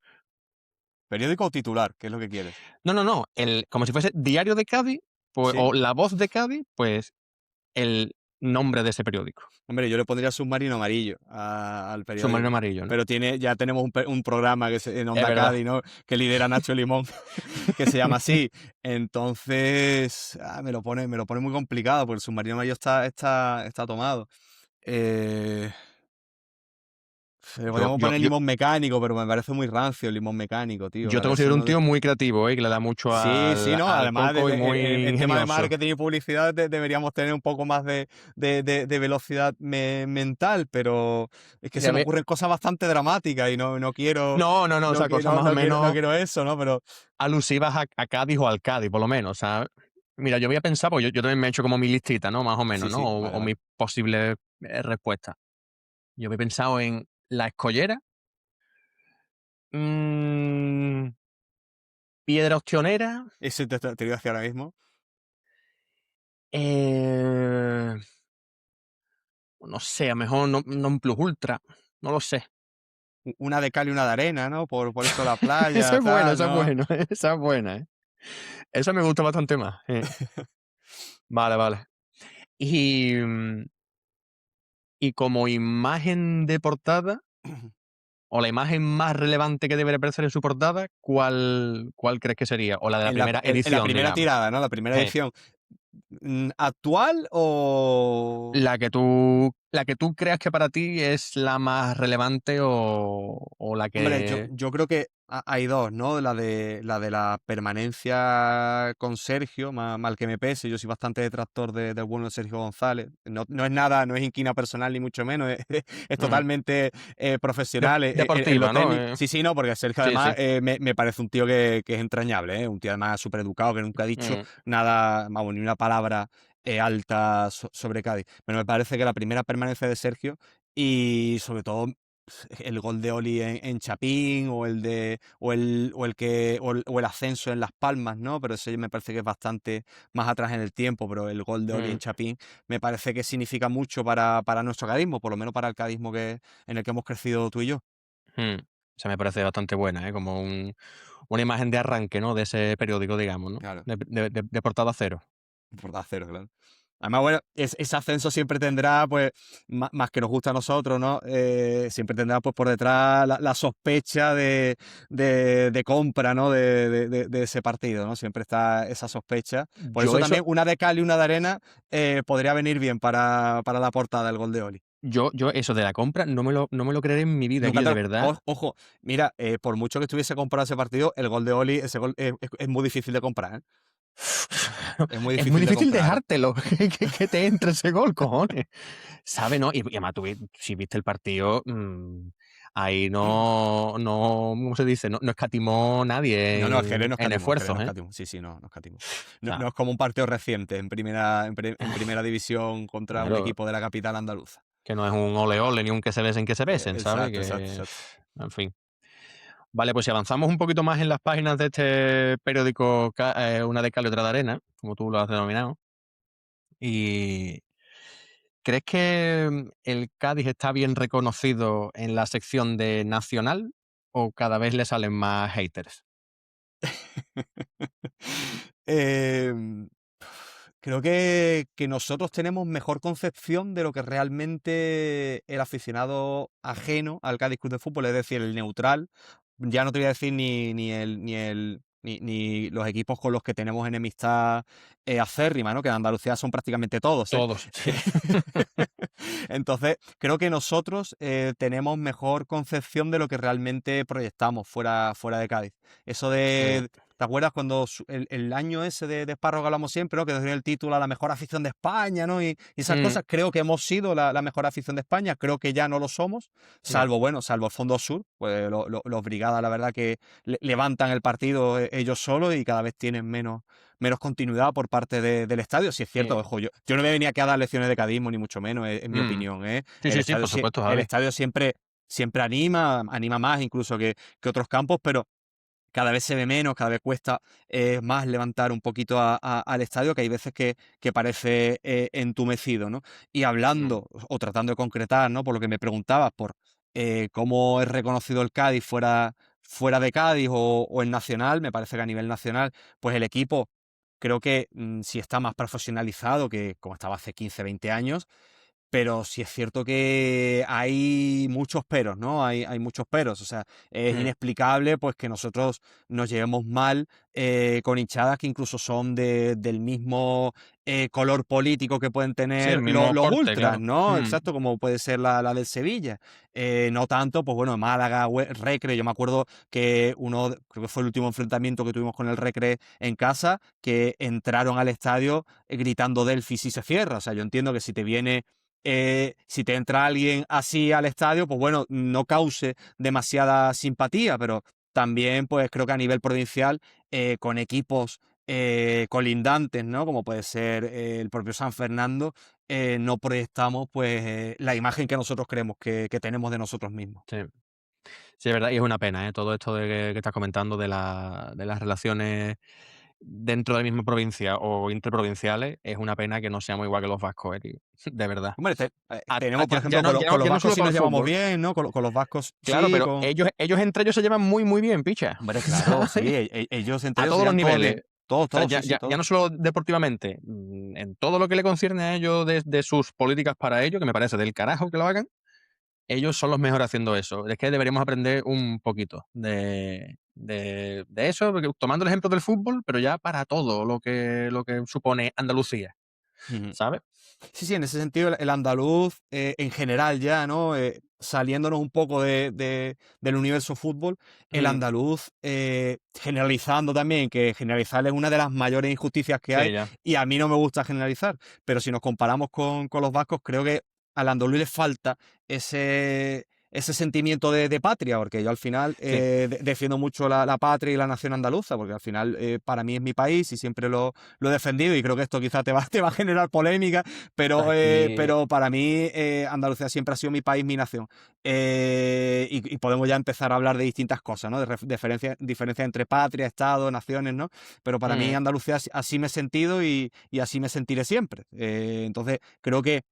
Periódico o titular, ¿qué es lo que quieres? No, no, no, como si fuese Diario de Cádiz, pues, Sí. o La Voz de Cádiz, pues el nombre de ese periódico. Hombre, yo le pondría submarino amarillo al Submarino periódico. amarillo, ¿no? Pero ya tenemos un programa en Es Onda verdad. Cádiz, ¿no? Que lidera Nacho Limón, que se llama así. Entonces, me lo pone muy complicado, porque el submarino amarillo está tomado. Eh, Le Yo, podríamos yo, poner yo, limón mecánico, pero me parece muy rancio el limón mecánico, tío. yo te Eso considero un no. tío muy creativo, que le da mucho Sí, sí, ¿no? al Además, coco y muy en tema de ingenioso. marketing y publicidad deberíamos tener un poco más de velocidad mental, pero es que se Ya me ve- ocurren cosas bastante dramáticas y no quiero, No, no, no, o sea, cosas más o no menos quiero eso, ¿no? Pero alusivas a Cádiz o al Cádiz, por lo menos, ¿sabes? Mira, yo voy a pensar, pues yo también me he hecho como mi listita, ¿no? Más o menos, sí, ¿no? sí, O, vale, o vale. mis posibles respuestas. Yo había pensado en La Escollera, mm, Piedra Ostionera, Eso te iba a decir ahora mismo. eh, no sé, a lo mejor non plus ultra, no lo sé. Una de cal y una de arena, ¿no? Por eso la playa, tal, Eso es ¿no? bueno, esa es buena, ¿eh? Esa me gusta bastante más. Vale, vale. Y, y como imagen de portada, o la imagen más relevante que debería aparecer en su portada, ¿cuál crees que sería? O la de la primera En la edición, primera digamos. tirada, ¿no? La primera Eh, edición. ¿Actual o...? la que tú creas que para ti es la más relevante o la Hombre, que... yo creo que hay dos, ¿no? La permanencia con Sergio, mal que me pese. Yo soy bastante detractor del bueno de Sergio González. No es nada, no es inquina personal ni mucho menos. Es mm, totalmente profesional en lo deportiva, ¿no? técnico. Sí, sí, no, porque Sergio Sí, además sí. me parece un tío que es entrañable, ¿eh? Un tío además súper educado, que nunca ha dicho Mm, nada, vamos, ni una palabra alta sobre Cádiz. Pero me parece que la primera permanencia de Sergio y sobre todo el gol de Oli en Chapín o el ascenso en Las Palmas, ¿no? Pero eso me parece que es bastante más atrás en el tiempo, pero el gol de Oli en mm, Chapín me parece que significa mucho para nuestro cadismo, por lo menos para el cadismo en el que hemos crecido tú y yo. mm. O sea, me parece bastante buena, ¿eh? Como una imagen de arranque, ¿no? De ese periódico, digamos, ¿no? Claro, De portada cero. por cero, claro. Además, bueno, ese ascenso siempre tendrá, pues, más que nos gusta a nosotros, ¿no? Siempre tendrá, pues, por detrás la sospecha de compra, ¿no? De ese partido, ¿no? Siempre está esa sospecha. Por Yo eso eso, también una de cal y una de arena podría venir bien para la portada del gol de Oli. yo eso de la compra no me lo creeré en mi vida, Nunca Guille, de verdad. Ojo, mira, por mucho que estuviese comprado ese partido, el gol de Oli, ese gol es muy difícil de comprar, ¿eh? Es muy Es muy difícil de difícil comprar, ¿eh? dejártelo, que te entre ese gol, cojones. ¿Sabes, no? Y además, si viste el partido, ahí ¿cómo se dice? No escatimó nadie No, Jerez no en escatimó, Jerez esfuerzos, no ¿eh? escatimó. Sí, sí, no escatimó. O No sea, es como un partido reciente en primera división contra un claro, equipo de la capital andaluza. Que no es un ole ole ni un que se besen, ¿sabes? Exacto, exacto, exacto. En fin. Vale, pues si avanzamos un poquito más en las páginas de este periódico, una de cal y otra de arena, como tú lo has denominado, y ¿crees que el Cádiz está bien reconocido en la sección de Nacional o cada vez le salen más haters? Em, Creo que nosotros tenemos mejor concepción de lo que realmente el aficionado ajeno al Cádiz Club de Fútbol, es decir, el neutral. Ya no te voy a decir ni los equipos con los que tenemos enemistad acérrima, ¿no? Que en Andalucía son prácticamente todos, ¿eh? Todos, sí. Entonces, creo que nosotros tenemos mejor concepción de lo que realmente proyectamos fuera de Cádiz. Eso Mm, de, ¿te acuerdas cuando el año ese de Esparro que hablamos siempre, ¿no? Que nos dio el título a la mejor afición de España, ¿no? Y esas mm, cosas, creo que hemos sido la mejor afición de España, creo que ya no lo somos, no. salvo el Fondo Sur, pues los Brigadas, la verdad que levantan el partido ellos solos y cada vez tienen menos continuidad por parte del estadio. Si es cierto, Sí. ojo, yo no me venía aquí a dar lecciones de cadismo, ni mucho menos, es mi Mm. opinión, ¿eh? Sí, sí, sí, por supuesto, El Javi. estadio siempre anima más incluso que otros campos, pero cada vez se ve menos, cada vez cuesta más levantar un poquito al estadio, que hay veces que parece entumecido, ¿no? Y Mm, hablando o tratando de concretar, ¿no? Por lo que me preguntabas, por cómo es reconocido el Cádiz fuera de Cádiz o en Nacional, me parece que a nivel nacional, pues el equipo creo que sí está más profesionalizado que como estaba hace 15, 20 años, pero sí es cierto que hay muchos peros, ¿no? Hay muchos peros. O sea, es mm. inexplicable pues que nosotros nos llevemos mal con hinchadas que incluso son del mismo color político que pueden Sí, el tener mismo los corte, ultras, claro. ¿no? Mm, Exacto, como puede ser la del Sevilla. No tanto, pues bueno, Málaga, Recre. Yo me acuerdo que creo que fue el último enfrentamiento que tuvimos con el Recre en casa, que entraron al estadio gritando Delphi si se cierra. O sea, yo entiendo que si te entra alguien así al estadio, pues bueno, no cause demasiada simpatía, pero también pues creo que a nivel provincial, con equipos colindantes, ¿no? Como puede ser el propio San Fernando, no proyectamos pues la imagen que nosotros creemos que tenemos de nosotros mismos. sí. Sí, es verdad, y es una pena, ¿eh? Todo esto que estás comentando de las relaciones dentro de la misma provincia o interprovinciales, es una pena que no seamos igual que los vascos, tío. De verdad. Hombre, tenemos, por Ya, ejemplo, ya con los no vascos solo sí para nos el llevamos fútbol, bien, ¿no? Con los vascos claro, sí, pero ellos entre ellos se llevan muy, muy bien, picha. Hombre, claro, sí, ellos entre A ellos se todos los llevan todos niveles. bien. Todos, O sea, todos, sí, sí, ya todos. no solo deportivamente, en todo lo que le concierne a ellos de sus políticas para ellos, que me parece del carajo que lo hagan, ellos son los mejores haciendo eso. Es que deberíamos aprender un poquito de eso, porque tomando el ejemplo del fútbol, pero ya para todo lo que supone Andalucía, Ujú. ¿sabes? Sí, sí, en ese sentido el andaluz en general ya, ¿no? Saliéndonos un poco del universo fútbol, el Mm, andaluz generalizando también, que generalizar es una de las mayores injusticias que hay sí, ya. y a mí no me gusta generalizar, pero si nos comparamos con los vascos, creo que al andaluz le falta ese sentimiento de patria, porque yo al final Sí. defiendo mucho la patria y la nación andaluza, porque al final para mí es mi país y siempre lo he defendido y creo que esto quizás te va a generar polémica, Aquí. pero para mí Andalucía siempre ha sido mi país, mi nación. Y podemos ya empezar a hablar de distintas cosas, ¿no? De diferencia entre patria, Estado, naciones, ¿no? Pero para mí Mm, Andalucía así me he sentido y así me sentiré siempre. Entonces creo que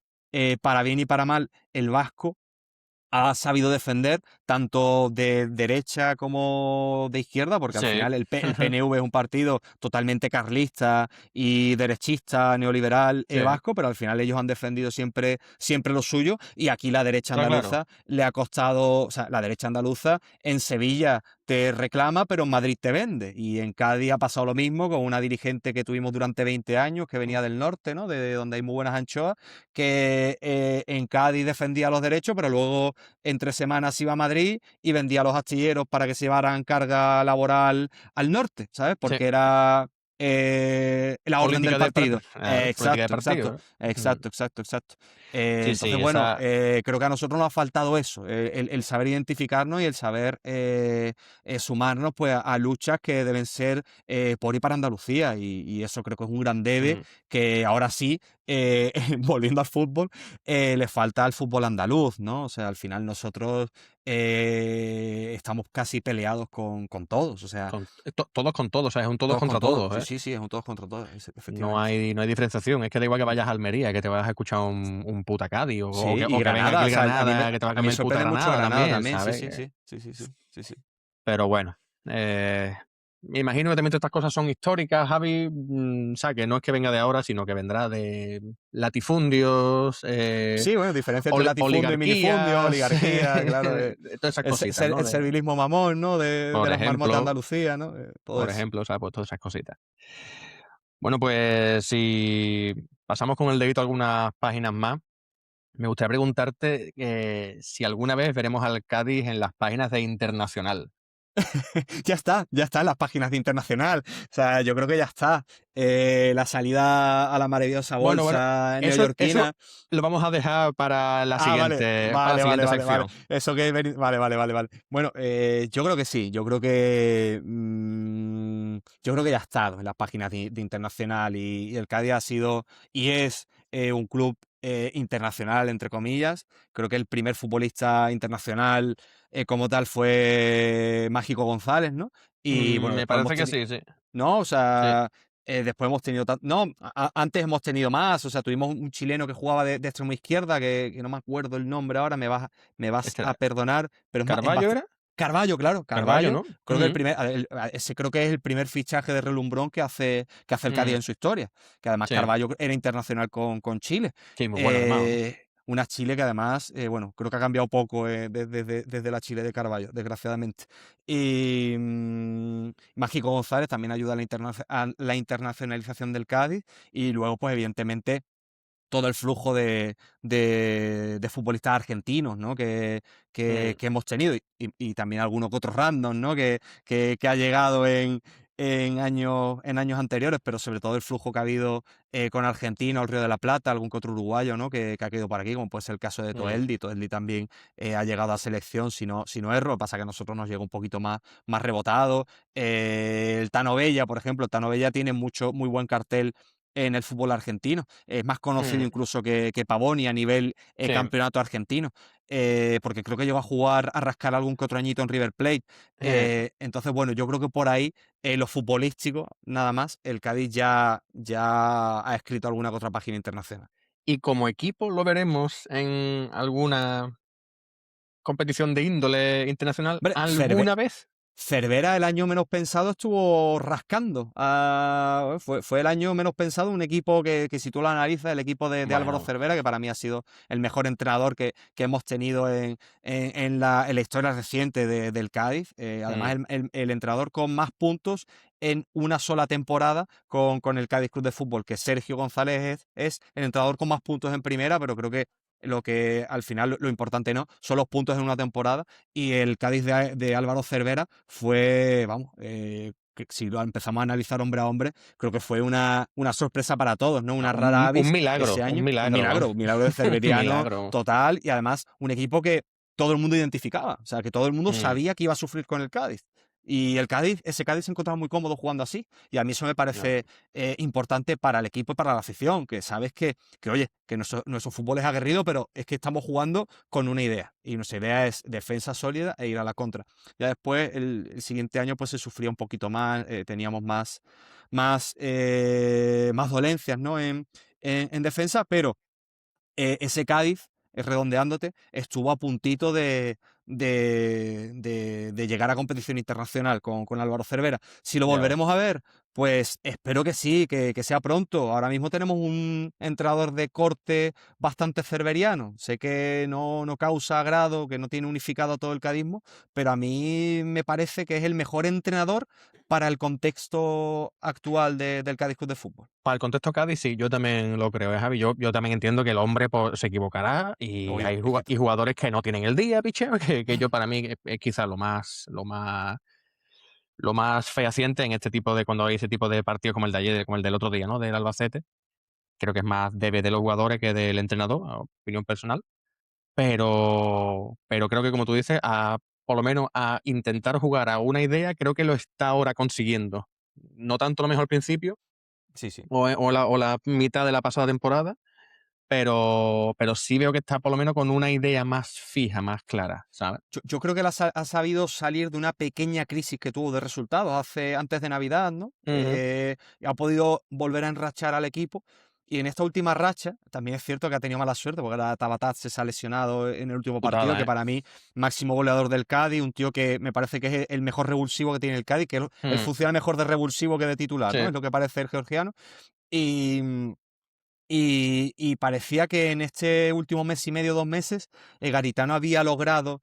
para bien y para mal el vasco ha sabido defender tanto de derecha como de izquierda, porque al sí. final el PNV es un partido totalmente carlista y derechista, neoliberal Sí. vasco, pero al final ellos han defendido siempre lo suyo y aquí la derecha Está claro. andaluza le ha costado, o sea, la derecha andaluza en Sevilla te reclama, pero en Madrid te vende. Y en Cádiz ha pasado lo mismo con una dirigente que tuvimos durante 20 años, que venía del norte, ¿no? De donde hay muy buenas anchoas, que en Cádiz defendía los derechos, pero luego entre semanas iba a Madrid y vendía a los astilleros para que se llevaran carga laboral al norte, ¿sabes? Sí. Porque era la orden del Política partido. claro, política de Exacto, exacto, partido. Mm. exacto, exacto, exacto. Sí, Entonces, sí, bueno, esa. creo que a nosotros nos ha faltado eso, el saber identificarnos y el saber sumarnos pues, a luchas que deben ser por y para Andalucía. Y eso creo que es un gran debe Mm, que ahora sí volviendo al fútbol, le falta al fútbol andaluz, ¿no? O sea, al final nosotros estamos casi peleados con todos, o sea, Todos con todos, o sea, es un todos todos con contra todos. todos, Sí, ¿eh? sí, sí, es un todos contra todos, No efectivamente. hay, no hay diferenciación. Es que da igual que vayas a Almería, que te vayas a escuchar un puta Cádiz, Sí, y o que venga aquí Granada, o el sea, Granada, que te va a a mí me comer el puta sorprende mucho Granada Granada también, también, sí, ¿sabes? sí, sí, sí, sí, sí, sí, sí. Pero bueno, me imagino que también todas estas cosas son históricas, Javi, o sea, que no es que venga de ahora, sino que vendrá de latifundios, Sí, bueno, diferencia entre latifundio y minifundio, oligarquías, oligarquía, claro, todas esas cositas, ¿no? el servilismo mamón, ¿no? De Por las marmotas de ejemplo, Andalucía, ¿no? Todo eso. o sea, pues todas esas cositas. Bueno, pues si pasamos con el dedito a algunas páginas más, me gustaría preguntarte si alguna vez veremos al Cádiz en las páginas de Internacional. Ya está en las páginas de Internacional. O sea, yo creo que ya está. La salida a la maravillosa Bueno, bolsa eso neoyorquina. lo vamos a dejar para la Ah, vale, para la vale, vale, siguiente vale, vale. sección. Eso que vale, vale, vale, vale. Bueno, yo creo que sí. Yo creo que ya ha estado en las páginas de Internacional y el Cádiz ha sido y es un club internacional, entre comillas. Creo que el primer futbolista internacional como tal fue Mágico González, ¿no? Y bueno, Me después hemos parece que tenido, sí, sí, ¿no? O sí. sea, después hemos tenido, no, antes hemos tenido más, o sea, tuvimos un chileno que jugaba de extremo izquierda, que no me acuerdo el nombre ahora, me vas Este a era perdonar, pero es ¿Carballo bastante... era? Carballo, claro, Carballo, Carballo. ¿no? Creo que el primer, ese creo que es el primer fichaje de relumbrón que hace el Cádiz Ujú, en su historia. Que además sí, Carballo era internacional con Chile. sí, muy bueno además, vamos. Una Chile que además, bueno, creo que ha cambiado poco desde la Chile de Carballo, desgraciadamente. Y Mágico González también ayuda a a la internacionalización del Cádiz. Y luego, pues, evidentemente, todo el flujo de futbolistas argentinos, ¿no? Mm, Que hemos tenido. Y también algunos que otros random, ¿no? Que ha llegado en años anteriores, pero sobre todo el flujo que ha habido con Argentina, el Río de la Plata, algún que otro uruguayo, ¿no? Que ha caído por aquí, como puede ser el caso de mm, Toeldi. Toeldi también ha llegado a selección, si no erro, pasa que a nosotros nos llega un poquito más rebotado. El Tano Bella, por ejemplo, el Tano Bella tiene muy buen cartel en el fútbol argentino. Es más conocido mm, incluso que Pavoni a nivel sí, campeonato argentino, porque creo que llegó a jugar, a rascar algún que otro añito en River Plate. Entonces, bueno, yo creo que por ahí, lo futbolístico, nada más, el Cádiz ya ha escrito alguna que otra página internacional. ¿y como equipo lo veremos en alguna competición de índole internacional Hombre, alguna vez? Cervera el año menos pensado estuvo rascando. Fue el año menos pensado, un equipo que si tú lo analizas, el equipo de Álvaro Bueno, Cervera, que para mí ha sido el mejor entrenador que hemos tenido en la historia reciente del Cádiz. Además, mm, el entrenador con más puntos en una sola temporada con el Cádiz Club de Fútbol, que Sergio González es el entrenador con más puntos en primera, pero creo que lo que al final lo importante no son los puntos en una temporada y el Cádiz de Álvaro Cervera fue, vamos, que si lo empezamos a analizar hombre a hombre, creo que fue una sorpresa para todos, ¿no? Una rara avis ese un año. milagro, vamos. Un milagro de Un cerveriano milagro. total y además un equipo que todo el mundo identificaba, o sea, que todo el mundo Mm, sabía que iba a sufrir con el Cádiz. Y el Cádiz, ese Cádiz se encontraba muy cómodo jugando así. Y a mí eso me no, parece importante para el equipo y para la afición, que sabes que oye, que nuestro fútbol es aguerrido, pero es que estamos jugando con una idea. Y nuestra idea es defensa sólida e ir a la contra. Ya después, el siguiente año, pues se sufría un poquito más, teníamos más dolencias, ¿no? En defensa, pero ese Cádiz, redondeándote, estuvo a puntito de llegar a competición internacional con Álvaro Cervera. Si lo ya ves. volveremos a ver, pues espero que sí, que sea pronto. Ahora mismo tenemos un entrenador de corte bastante cerveriano. Sé que no causa agrado, que no tiene unificado a todo el cadismo, pero a mí me parece que es el mejor entrenador para el contexto actual del Cádiz Club de Fútbol. Para el contexto Cádiz, sí, yo también lo creo, Javi. Yo también entiendo que el hombre pues, se equivocará y Obvio, hay es que y jugadores que no tienen el día, picheo, que yo para mí es quizás lo más fehaciente en este tipo de, cuando hay ese tipo de partidos como el de ayer, como el del otro día, ¿no? Del Albacete. Creo que es más debe de los jugadores que del entrenador, a opinión personal. Pero creo que como tú dices, por lo menos a intentar jugar a una idea, creo que lo está ahora consiguiendo. No tanto lo mejor al principio, Sí, sí. o la mitad de la pasada temporada, pero sí veo que está por lo menos con una idea más fija, más clara, ¿sabes? Yo creo que ha sabido salir de una pequeña crisis que tuvo de resultados antes de Navidad, ¿no? Ujú. Ha podido volver a enrachar al equipo. Y en esta última racha, también es cierto que ha tenido mala suerte, porque ahora Tabatac se ha lesionado en el último partido, Putada, que ¿eh? para mí, máximo goleador del Cádiz, un tío que me parece que es el mejor revulsivo que tiene el Cádiz, que él Mm, funciona mejor de revulsivo que de titular, ¿no? sí. Es lo que parece el georgiano. Y, y parecía que en este último mes y medio, 2 meses, Garitano había logrado,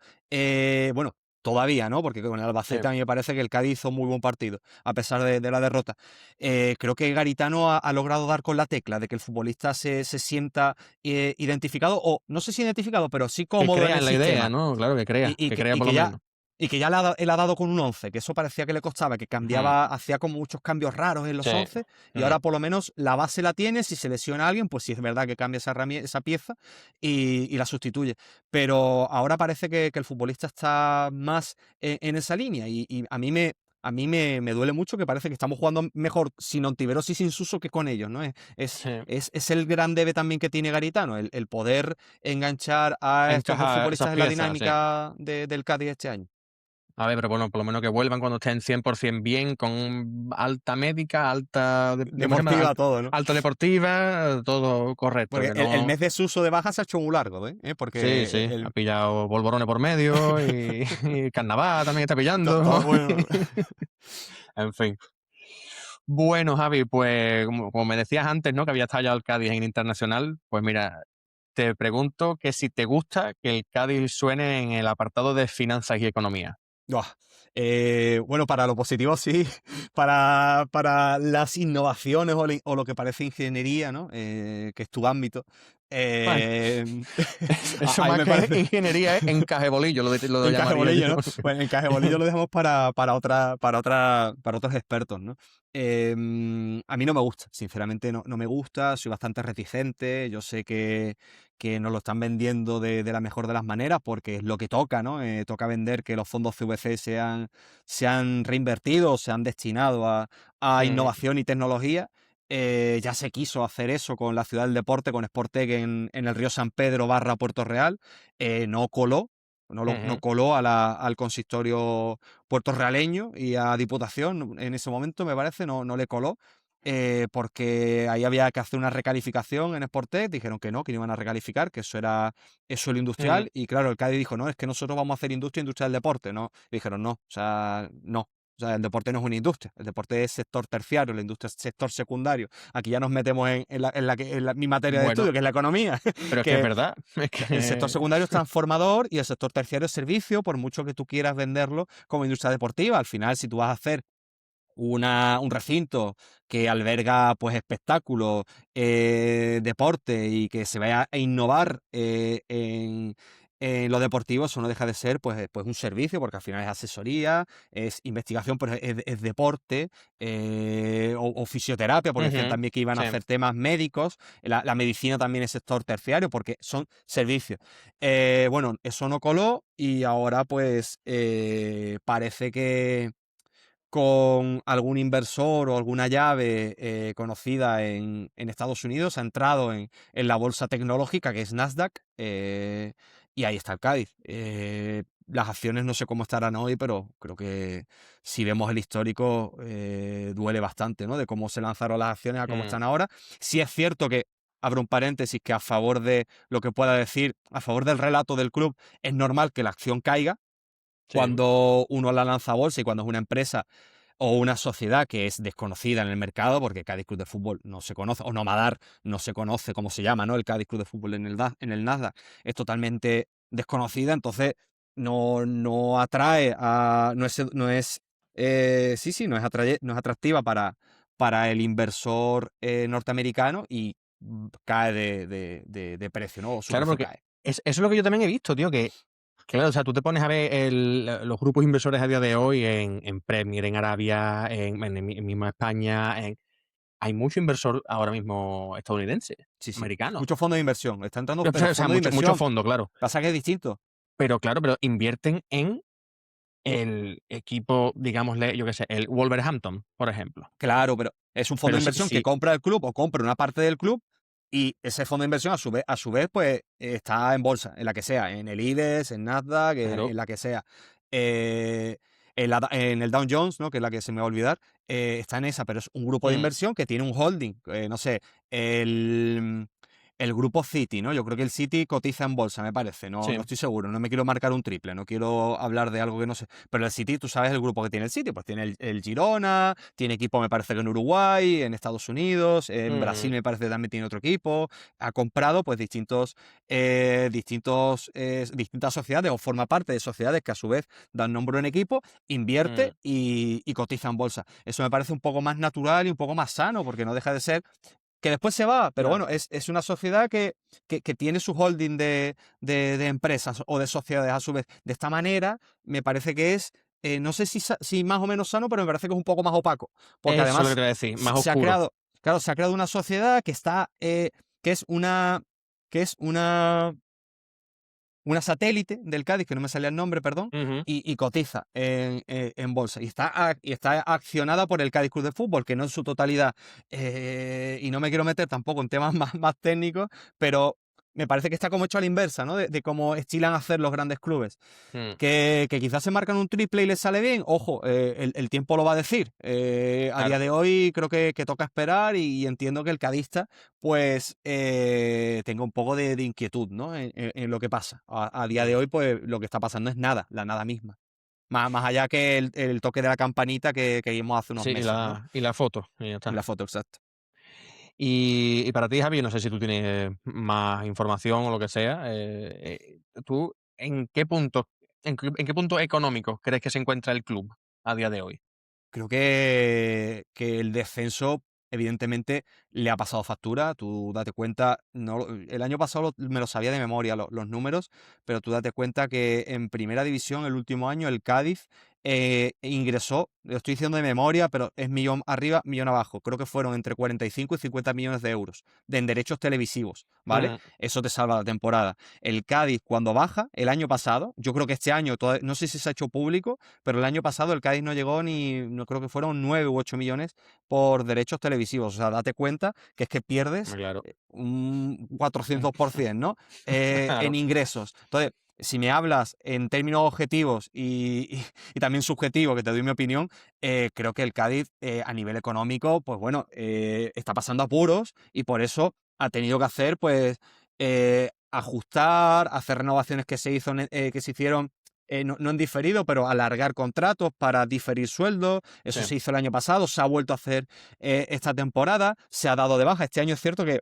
bueno, todavía, ¿no? Porque con el Sí. Albacete a mí me parece que el Cádiz hizo muy buen partido, a pesar de la derrota. Creo que Garitano ha logrado dar con la tecla de que el futbolista se sienta identificado, o no sé si identificado, pero sí Que cómodo en crea el en la idea, sistema. ¿no? Claro, Y, y que que, crea y por que lo ya, menos. y que ya él ha dado con un 11 que eso parecía que le costaba, que Ujú. cambiaba, hacía como muchos cambios raros en los Sí. 11 y Mm, ahora por lo menos la base la tiene. Si se lesiona a alguien, pues sí es verdad que cambia esa pieza y la sustituye. Pero ahora parece que el futbolista está más en esa línea y a mí me duele mucho que parece que estamos jugando mejor sin Ontiveros y sin Suso que con ellos, ¿no? Es, sí. es, es el gran debe también que tiene Garitano, el poder enganchar a estos dos Encaja esas futbolistas en la piezas, sí. dinámica del Cádiz este año. A ver, pero bueno, por lo menos que vuelvan cuando estén 100% bien, con alta médica, ¿cómo se llama? Deportiva todo, ¿no? Alta deportiva, todo correcto, Porque que el no. mes de Suso de baja se ha hecho muy largo, ¿eh? Sí, Porque sí, ha el, pillado polvorones por medio y, y carnaval también está pillando. todo bueno. En fin. Bueno, Javi, pues como me decías antes, ¿no? Que había estado ya el Cádiz en internacional, pues mira, te pregunto que si te gusta que el Cádiz suene en el apartado de finanzas y economía. Buah. Bueno, para lo positivo sí, para las innovaciones o lo que parece ingeniería, ¿no? Que es tu ámbito. Bueno, eh, eso a mí más me que parece. ingeniería es encaje bolillo, lo Encaje llamaría yo. bolillo, ¿no? Bueno, encaje bolillo lo dejamos para otros expertos, ¿no? A mí no me gusta, sinceramente no me gusta, soy bastante reticente, yo sé que nos lo están vendiendo de la mejor de las maneras porque es lo que toca, ¿no? Toca vender que los fondos CVC se han reinvertido, se han destinado a Mm, innovación y tecnología. Ya se quiso hacer eso con la Ciudad del Deporte, con Sportec en el Río San Pedro / Puerto Real. No coló, no ujú, coló al consistorio puertorrealeño y a Diputación en ese momento, me parece, no le coló. Porque ahí había que hacer una recalificación en Sportec, dijeron que no iban a recalificar, que eso era suelo ujú. industrial, y claro, el Cádiz dijo, no, es que nosotros vamos a hacer industria del deporte, ¿no? Y dijeron, no, o sea, no. O sea, el deporte no es una industria, el deporte es sector terciario, la industria es sector secundario. Aquí ya nos metemos mi materia de Bueno, estudio, que es la economía, pero es que es que verdad. Es el sector que. secundario es transformador y el sector terciario es servicio, por mucho que tú quieras venderlo como industria deportiva. Al final, si tú vas a hacer un recinto que alberga pues espectáculos, deporte y que se vaya a innovar en lo deportivo, eso no deja de ser pues un servicio, porque al final es asesoría, es investigación, pero es deporte, o fisioterapia, porque decían Ujú, también que iban a sí. hacer temas médicos, la medicina también es sector terciario, porque son servicios. Bueno, eso no coló y ahora pues parece que con algún inversor o alguna llave conocida en Estados Unidos, ha entrado en la bolsa tecnológica que es Nasdaq, y ahí está el Cádiz. Las acciones no sé cómo estarán hoy, pero creo que si vemos el histórico duele bastante, ¿no? De cómo se lanzaron las acciones a cómo Mm, están ahora. Sí es cierto que, abro un paréntesis, que a favor de lo que pueda decir, a favor del relato del club, es normal que la acción caiga sí. cuando uno la lanza a bolsa y cuando es una empresa o una sociedad que es desconocida en el mercado, porque Cádiz Club de Fútbol no se conoce, o Nomadar no se conoce cómo se llama, ¿no? El Cádiz Club de Fútbol en el Nasdaq es totalmente desconocida, entonces no atrae no es atractiva para el inversor norteamericano y cae de precio, ¿no? O su Claro, precio porque cae. eso es lo que yo también he visto, tío, que claro, o sea, tú te pones a ver los grupos inversores a día de hoy en Premier, en Arabia, en misma España, hay mucho inversor ahora mismo estadounidense, Sí, sí. americano. Muchos fondos de inversión. Está entrando, pero O sea, fondos de mucho inversión. fondo, claro. Pasa que es distinto. Pero claro, pero invierten en el equipo, digámosle, yo qué sé, el Wolverhampton, por ejemplo. Claro, pero es un fondo Pero de inversión que compra el club o compra una parte del club y ese fondo de inversión a su vez pues está en bolsa, en la que sea, en el IBEX, en Nasdaq, Claro. en la que sea. Eh, en el Dow Jones, ¿no? Que es la que se me va a olvidar, está en esa, pero es un grupo de Mm, inversión que tiene un holding, no sé, el grupo Citi, ¿no? Yo creo que el Citi cotiza en bolsa, me parece, no, sí. no estoy seguro, no me quiero marcar un triple, no quiero hablar de algo que no sé, pero el Citi, tú sabes el grupo que tiene el Citi, pues tiene el Girona, tiene equipo me parece que en Uruguay, en Estados Unidos, en Brasil Mm, me parece que también tiene otro equipo, ha comprado pues distintas sociedades o forma parte de sociedades que a su vez dan nombre a un equipo, mm. invierte y cotiza en bolsa. Eso me parece un poco más natural y un poco más sano, porque no deja de ser que después se va, pero Ya. bueno, es una sociedad que tiene su holding de empresas o de sociedades a su vez. De esta manera, me parece que es, no sé si más o menos sano, pero me parece que es un poco más opaco. Porque Eso es lo que además te iba a decir, más se ha oscuro. creado, claro, se ha creado una sociedad que está, que es una, que es una satélite del Cádiz, que no me salía el nombre, perdón, Ujú. y cotiza en bolsa. Y está accionada por el Cádiz Club de Fútbol, que no en su totalidad, y no me quiero meter tampoco en temas más técnicos, pero me parece que está como hecho a la inversa, ¿no? De cómo estilan hacer los grandes clubes. Mm. Que quizás se marcan un triple y les sale bien, ojo, el tiempo lo va a decir. A Claro. día de hoy creo que toca esperar y entiendo que el cadista pues tenga un poco de inquietud, ¿no? En lo que pasa. A día de Mm. hoy pues lo que está pasando es nada, la nada misma. Más allá que el toque de la campanita que vimos hace unos Sí, meses, ¿no? y la foto, y ya En la está. foto exacta. Y para ti, Javi, no sé si tú tienes más información o lo que sea, ¿tú en qué punto económico crees que se encuentra el club a día de hoy? Creo que el descenso, evidentemente, le ha pasado factura. Tú date cuenta, no, el año pasado me lo sabía de memoria los números, pero tú date cuenta que en primera división, el último año, el Cádiz ingresó, lo estoy diciendo de memoria, pero es millón arriba, millón abajo. Creo que fueron entre 45 y 50 millones de euros en derechos televisivos, ¿vale? Mm, Eso te salva la temporada. El Cádiz, cuando baja, el año pasado, yo creo que este año, no sé si se ha hecho público, pero el año pasado el Cádiz no llegó ni, no creo que fueron 9 u 8 millones por derechos televisivos. O sea, date cuenta que es que pierdes claro, un 400%, ¿no? En claro. ingresos. Entonces, si me hablas en términos objetivos y también subjetivos, que te doy mi opinión, creo que el Cádiz a nivel económico, pues bueno, está pasando apuros y por eso ha tenido que hacer, pues, ajustar, hacer renovaciones que se hicieron no en diferido, pero alargar contratos para diferir sueldos. Sí. Eso se hizo el año pasado, se ha vuelto a hacer esta temporada, se ha dado de baja. Este año es cierto que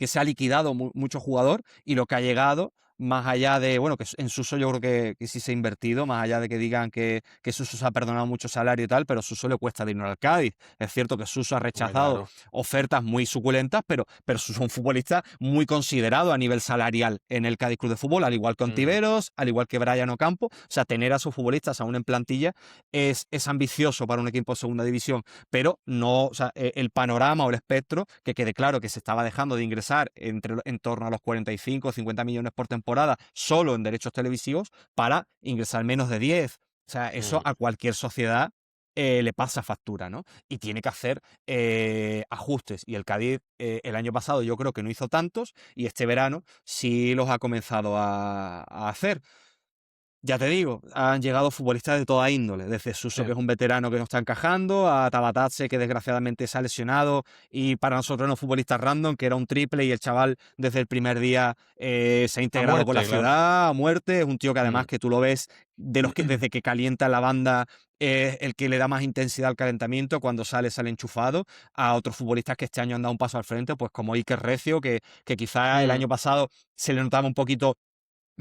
se ha liquidado mucho jugador y lo que ha llegado, más allá de, bueno, que en Suso yo creo que sí se ha invertido, más allá de que digan que Suso se ha perdonado mucho salario y tal, pero Suso le cuesta dinero al Cádiz. Es cierto que Suso ha Hombre, rechazado claro. ofertas muy suculentas, pero Suso es un futbolista muy considerado a nivel salarial en el Cádiz Club de Fútbol, al igual que Ujú. Ontiveros, al igual que Brian Ocampo. O sea, tener a sus futbolistas aún en plantilla es ambicioso para un equipo de segunda división, pero no, o sea, el panorama o el espectro, que quede claro que se estaba dejando de ingresar en torno a los 45 o 50 millones por temporada solo en derechos televisivos para ingresar menos de 10. O sea, eso Mm, a cualquier sociedad le pasa factura, ¿no? Y tiene que hacer ajustes. Y el Cádiz el año pasado yo creo que no hizo tantos y este verano sí los ha comenzado a hacer. Ya te digo, han llegado futbolistas de toda índole, desde sí. Suso, que es un veterano que no está encajando, a Tabatatse, que desgraciadamente se ha lesionado, y para nosotros no futbolistas random, que era un triple, y el chaval desde el primer día se ha A integrado con la muerte, claro. ciudad a muerte. Es un tío que además Mm. que tú lo ves, de los que desde que calienta la banda, el que le da más intensidad al calentamiento, cuando sale enchufado, a otros futbolistas que este año han dado un paso al frente, pues como Iker Recio, que quizá el Mm. año pasado se le notaba un poquito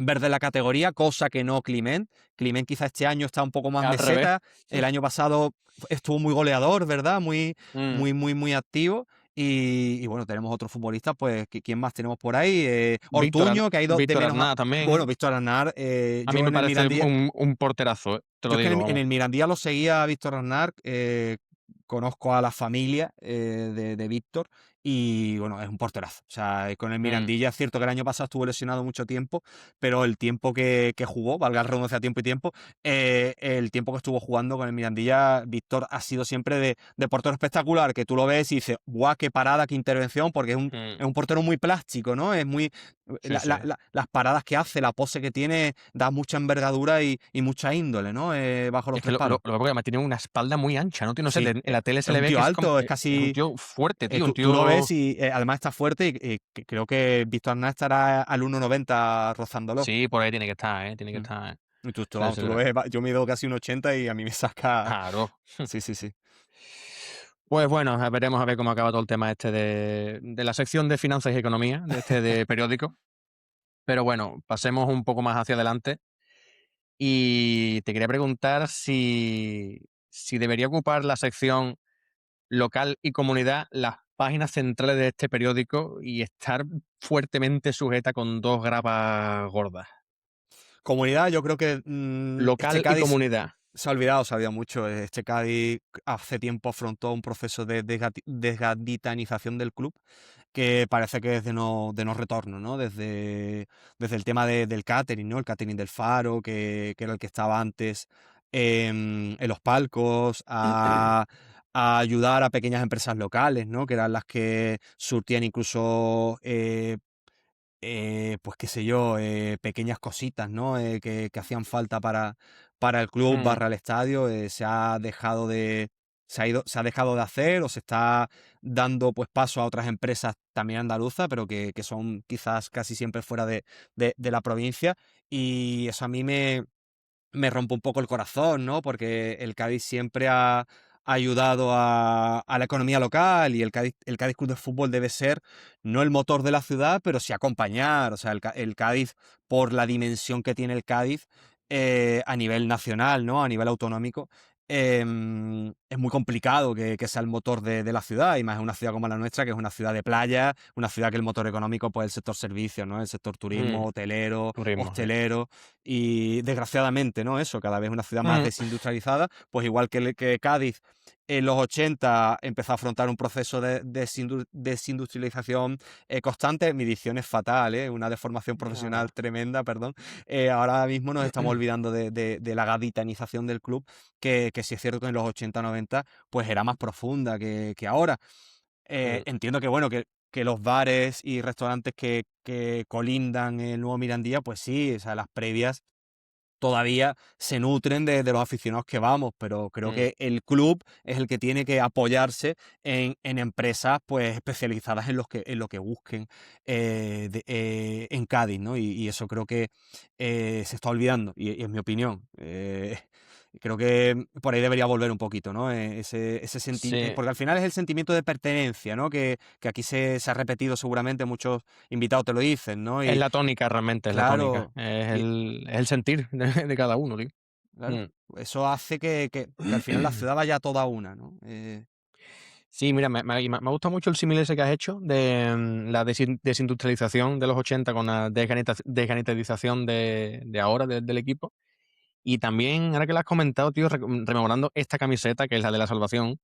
verde la categoría, cosa que no Climent. Climent quizá este año está un poco más Al revés. meseta. El año pasado estuvo muy goleador, ¿verdad? Muy, Mm. muy, muy, muy activo. Y bueno, tenemos otros futbolistas, pues, ¿quién más tenemos por ahí? Ortuño, que ha ido de Víctor menos a... Aznar Bueno, también. Víctor Aznar, A mí yo me en el parece Mirandía, un porterazo, te yo lo es que digo, en vamos. el Mirandía lo seguía a Víctor Aznar, conozco a la familia de Víctor y bueno, es un porterazo. O sea, con el Mm, Mirandilla es cierto que el año pasado estuvo lesionado mucho tiempo, pero el tiempo que jugó, valga la redundancia tiempo y tiempo, el tiempo que estuvo jugando con el Mirandilla, Víctor ha sido siempre de portero espectacular, que tú lo ves y dices, ¡guau, qué parada, qué intervención! Porque mm. es un portero muy plástico, ¿no? Es muy... Sí, sí. las paradas que hace, la pose que tiene, da mucha envergadura y mucha índole, ¿no? Bajo los Es que tres lo palos. que pasa es que tiene una espalda muy ancha, ¿no? Tío, no sé, Sí, en la tele se es le un ve que tío es como, alto, es es un casi... tío fuerte, tío, un tú lo ves tío... y además está fuerte y que creo que Víctor Arnaz estará al 1,90 rozándolo. Sí, por ahí tiene que estar, ¿eh? Tiene que Mm. estar, ¿eh? Y Eso vamos, sí tú es lo verdad. ves, yo mido casi 1,80 y a mí me saca... Claro. Sí, sí, sí. Pues bueno, veremos a ver cómo acaba todo el tema este de la sección de finanzas y economía, de periódico. Pero bueno, pasemos un poco más hacia adelante. Y te quería preguntar si debería ocupar la sección local y comunidad las páginas centrales de este periódico y estar fuertemente sujeta con dos grapas gordas. Comunidad, yo creo que este Local y Cádiz comunidad. se ha olvidado mucho. Este Cádiz hace tiempo afrontó un proceso de desgaditanización del club que parece que es de no retorno, ¿no? Desde el tema del catering, ¿no? El catering del Faro, que era el que estaba antes en los palcos, a ayudar a pequeñas empresas locales, ¿no? Que eran las que surtían incluso pues qué sé yo, pequeñas cositas, ¿no? Que hacían falta para el club Mm, barra el estadio, se ha dejado de hacer o se está dando pues paso a otras empresas también andaluzas, pero que son quizás casi siempre fuera de la provincia. Y eso a mí me rompe un poco el corazón, ¿no? Porque el Cádiz siempre ha ayudado a la economía local y el Cádiz Club de Fútbol debe ser no el motor de la ciudad, pero sí acompañar. O sea, el Cádiz, por la dimensión que tiene el Cádiz a nivel nacional, ¿no? A nivel autonómico, es muy complicado que sea el motor de la ciudad, y más en una ciudad como la nuestra, que es una ciudad de playa, una ciudad que el motor económico, pues el sector servicios, ¿no? El sector turismo, mm, hotelero, turismo, sí. hostelero. Y desgraciadamente, ¿no? Eso, cada vez una ciudad más Mm, desindustrializada, pues igual que Cádiz en los 80 empezó a afrontar un proceso de desindustrialización constante. Mi dicción es fatal, ¿eh? Una deformación profesional nada. tremenda, perdón. Ahora mismo nos estamos olvidando de la gaditanización del club, que sí es cierto que en los 80-90 pues era más profunda que ahora. Mm, Entiendo que, bueno, que los bares y restaurantes que colindan el nuevo Mirandilla, pues sí, o sea, las previas todavía se nutren de los aficionados que vamos, pero creo mm, que el club es el que tiene que apoyarse en empresas pues especializadas en lo que busquen en Cádiz, ¿no? Y eso creo que se está olvidando, y es mi opinión. Creo que por ahí debería volver un poquito, ¿no? sí. Porque al final es el sentimiento de pertenencia, ¿no? Que aquí se ha repetido seguramente, muchos invitados te lo dicen, ¿no? Es Y la tónica realmente, es la tónica. claro, y, Es el sentir de cada uno, tío. claro, Mm. eso hace que al final la ciudad vaya toda una, ¿no? Sí, mira, me ha gustado mucho el símil ese que has hecho de la desindustrialización de los 80 con la desganitalización de ahora del equipo. Y también, ahora que lo has comentado, tío, rememorando esta camiseta, que es la de la salvación,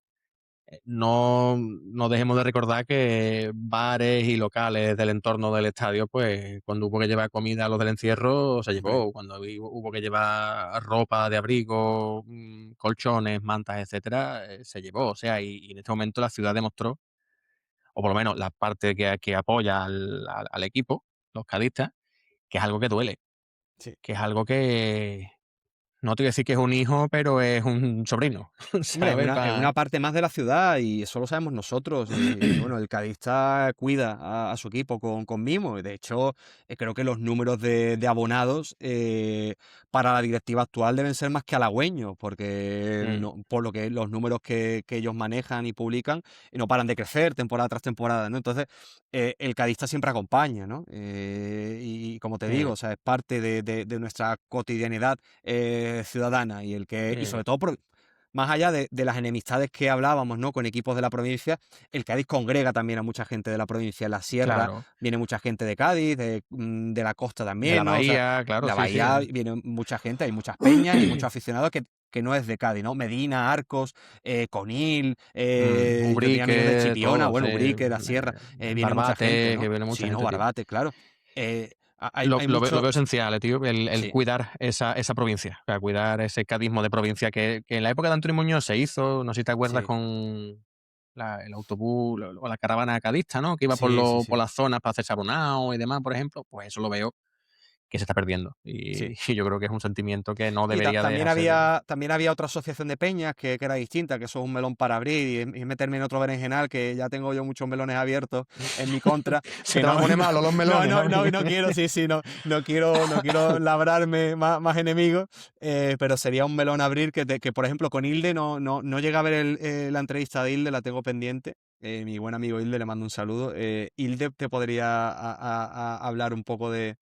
no dejemos de recordar que bares y locales del entorno del estadio, pues cuando hubo que llevar comida a los del encierro, se Hombre, llevó. Cuando hubo que llevar ropa de abrigo, colchones, mantas, etcétera, se llevó. O sea, y en este momento la ciudad demostró, o por lo menos la parte que apoya al equipo, los cadistas, que es algo que duele, sí. que es algo que, no te voy a decir que es un hijo, pero es un sobrino, Hombre, ¿sabes? es una parte más de la ciudad y eso lo sabemos nosotros. Y bueno, el cadista cuida a su equipo con mimo. Y de hecho, creo que los números de abonados para la directiva actual deben ser más que halagüeños, porque Mm, por lo que los números que ellos manejan y publican no paran de crecer temporada tras temporada, ¿no? Entonces, el cadista siempre acompaña, ¿no? Y como te digo, mm, o sea, es parte de nuestra cotidianidad ciudadana y y mm. sobre todo más allá de las enemistades que hablábamos, ¿no? Con equipos de la provincia, el Cádiz congrega también a mucha gente de la provincia. En la sierra Claro. viene mucha gente de Cádiz, de la costa De la también, ¿no? O sea, Bahía, claro, la sí, sí. Bahía viene mucha gente, hay muchas peñas y muchos aficionados que no es de Cádiz, ¿no? Medina, Arcos, Conil, yo tenía amigos de Ubrique, Chipiona, todo, sí. bueno, Ubrique, la sierra, viene mucha gente, Barbate, que ¿no? viene mucha Sí, no, gente, tío. Barbate, claro. Lo, Hay lo veo, lo mucho. veo esencial, tío, el Sí, cuidar esa provincia, o sea, cuidar ese cadismo de provincia que en la época de Antonio Muñoz se hizo, no sé si te acuerdas, sí, con el autobús o la caravana cadista, ¿no? Que iba sí, sí, por sí. las zonas para hacer sabonao y demás, por ejemplo, pues eso lo veo que se está perdiendo. Sí. Y yo creo que es un sentimiento que no Y debería dejarse de... también había otra asociación de peñas que era distinta, que eso es un melón para abrir y meterme en otro berenjenal, que ya tengo yo muchos melones abiertos en mi contra, Se que te van a no, poner malos los melones, Javi. no quiero, sí, sí, no quiero labrarme más enemigos, pero sería un melón a abrir que, por ejemplo, con Hilde no llega a ver la entrevista de Hilde, la tengo pendiente. Mi buen amigo Hilde, le mando un saludo. Hilde te podría hablar un poco del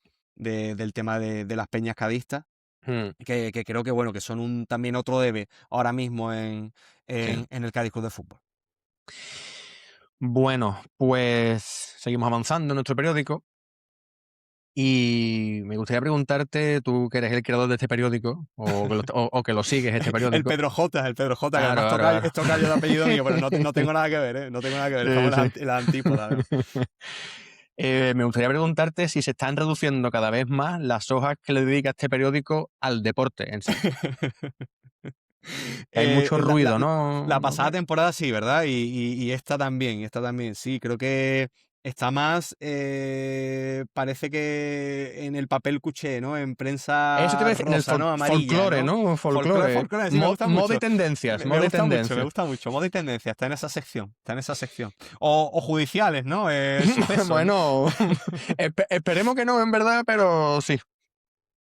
tema de las peñas cadistas Mm, que creo que bueno, que son también otro debe ahora mismo sí. en el Cádiz Club de Fútbol. Bueno, pues seguimos avanzando en nuestro periódico. Y me gustaría preguntarte, tú que eres el creador de este periódico, o que lo sigues este periódico. El Pedro J, que Claro, además claro, es claro. tocayo de apellido mío, pero no tengo nada que ver, ¿eh? No tengo nada que ver, Sí, estamos sí. en la antípoda, ¿no? Me gustaría preguntarte si se están reduciendo cada vez más las hojas que le dedica este periódico al deporte en sí. Que hay mucho Eh, la, la- ruido, ¿no? la pasada temporada sí, ¿verdad? Y esta también, sí. Creo que está más, parece que en el papel cuché, ¿no? En Eso te voy prensa a decir, en el rosa, ¿no? Amarilla, folclore, ¿no? ¿no? Folclore. Folclore, sí, me gusta Moda y mucho. tendencias, Me moda y gusta mucho, me tendencias. gusta mucho. Moda y tendencia, está en esa sección, está en esa sección. O judiciales, ¿no? Sucesos, ¿no? Bueno, esperemos que no, en verdad, pero sí,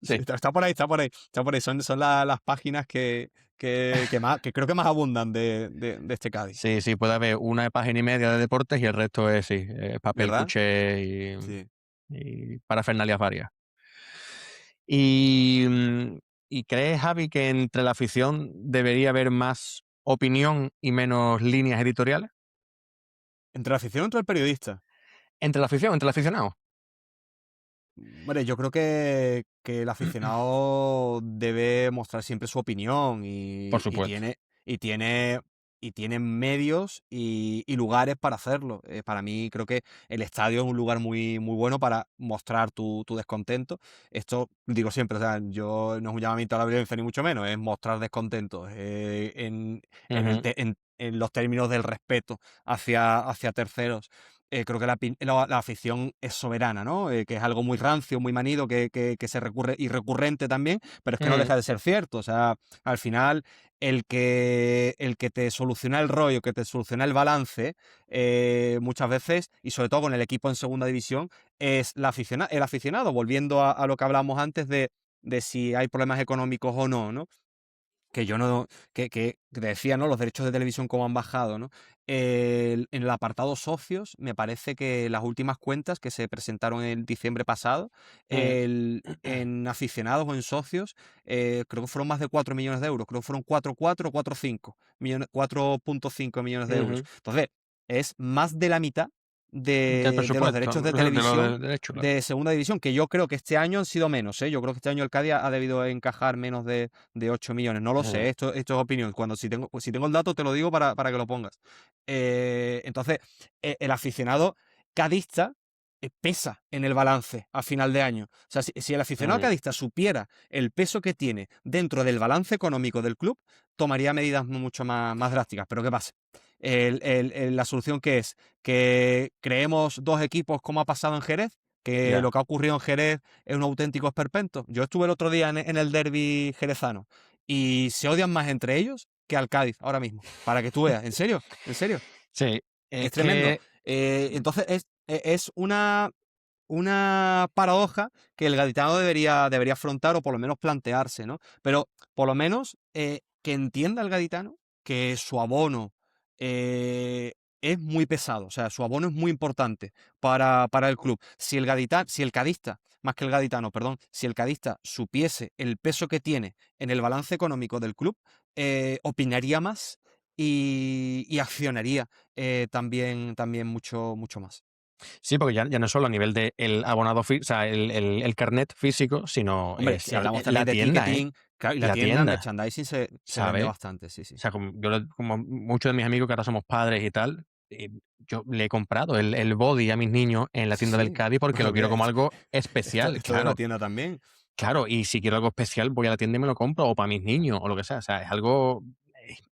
Sí, sí. está por ahí, está por ahí, está por ahí. Son las páginas que creo que más abundan de este Cádiz, Sí, sí, puede haber una página y media de deportes y el resto es, sí, papel ¿verdad? cuché Sí. y parafernalias varias. Y, ¿y crees, Javi, que entre la afición debería haber más opinión y menos líneas editoriales? Entre la afición, entre el periodista. Entre la afición, entre el aficionado. Hombre, yo creo que el aficionado debe mostrar siempre su opinión Por supuesto. y tiene, y tiene medios y lugares para hacerlo. Para mí creo que el estadio es un lugar muy bueno para mostrar tu descontento. Esto digo siempre, o sea, yo no es un llamamiento a la violencia ni mucho menos, es mostrar descontento Ujú, en los términos del respeto hacia terceros. Creo que la afición es soberana, ¿no? Que es algo muy rancio, muy manido, que se recurre y recurrente también, pero es que no ujú, deja de ser cierto. O sea, al final, el que te soluciona el rollo, que te soluciona el balance, muchas veces, y sobre todo con el equipo en segunda división, es el aficionado, volviendo a lo que hablamos antes de si hay problemas económicos o no, ¿no? Que yo no, que decía, ¿no? Los derechos de televisión cómo han bajado, ¿no? En el apartado socios, me parece que las últimas cuentas que se presentaron en diciembre pasado, ujú, en aficionados o en socios, creo que fueron más de 4 millones de euros, creo que fueron 4,4 o 4,5 millones, 4,5 millones de euros. ujú. Entonces, es más de la mitad Del de los presupuesto, derechos de de televisión los derechos, claro. de segunda división, que yo creo que este año han sido menos, ¿eh? Yo creo que este año el Cádiz ha debido encajar menos de 8 millones. No lo sé, Ujú, esto es opinión. Si tengo el dato, te lo digo para que lo pongas. Entonces, el aficionado cadista pesa en el balance a final de año. O sea, si el aficionado ujú, cadista supiera el peso que tiene dentro del balance económico del club, tomaría medidas mucho más drásticas. Pero ¿qué pasa? La solución que es que creemos dos equipos como ha pasado en Jerez, que ya. lo que ha ocurrido en Jerez es un auténtico esperpento. Yo estuve el otro día en el derbi jerezano y se odian más entre ellos que al Cádiz ahora mismo. Para que tú veas, en serio, Sí, es es tremendo. que Entonces es una paradoja que el gaditano debería afrontar o por lo menos plantearse, ¿no? Pero por lo menos que entienda el gaditano que su abono eh, es muy pesado, o sea, su abono es muy importante para el club. Si el cadista más que el gaditano, perdón, si el cadista supiese el peso que tiene en el balance económico del club, opinaría más y accionaría también mucho más. Sí, porque ya no es solo a nivel del abonado, o sea, el carnet físico, sino Hombre, si hablamos la también de tienda, ¿eh? ticketing, claro, y la La tienda, tienda, merchandising se vende ¿sabes? bastante, sí, O sí. sea, como muchos de mis amigos que ahora somos padres y tal, yo le he comprado el body a mis niños en la Sí, tienda del sí. Cádiz porque Bueno, lo quiero como algo esto, especial, esto de la claro. tienda también. Claro, y si quiero algo especial, voy a la tienda y me lo compro, o para mis niños, o lo que sea. O sea, es algo,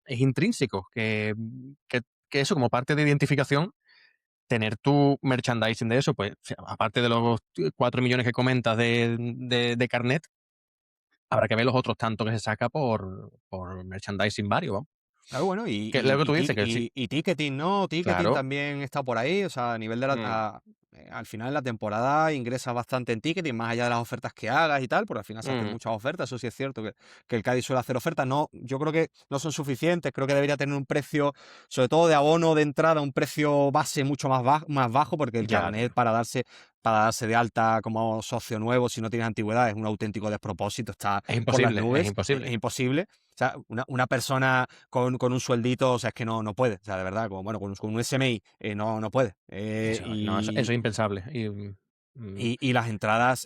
es intrínseco, que eso, como parte de identificación, tener tu merchandising de eso, pues, o sea, aparte de los 4 millones que comentas de carnet, habrá que ver los otros tantos que se saca por merchandising varios, vamos. Claro, bueno, Que es lo que tú dices, que sí, y ticketing, ¿no? Ticketing claro. también está por ahí, o sea, a nivel de Mm, al final de la temporada ingresas bastante en ticketing, más allá de las ofertas que hagas y tal, porque al final se hacen mm, muchas ofertas, eso sí es cierto, que el Cádiz suele hacer ofertas, no, yo creo que no son suficientes, creo que debería tener un precio, sobre todo de abono de entrada, un precio base mucho más bajo, porque el ya, carnet tío. para darse de alta como socio nuevo, si no tienes antigüedad, es un auténtico despropósito, está Es por las imposible, es nubes, es imposible. imposible. O sea, una persona con un sueldito, o sea, es que no puede, o sea, de verdad, como, bueno, con un SMI, no puede. Eso, no, eso es impensable. Y las entradas,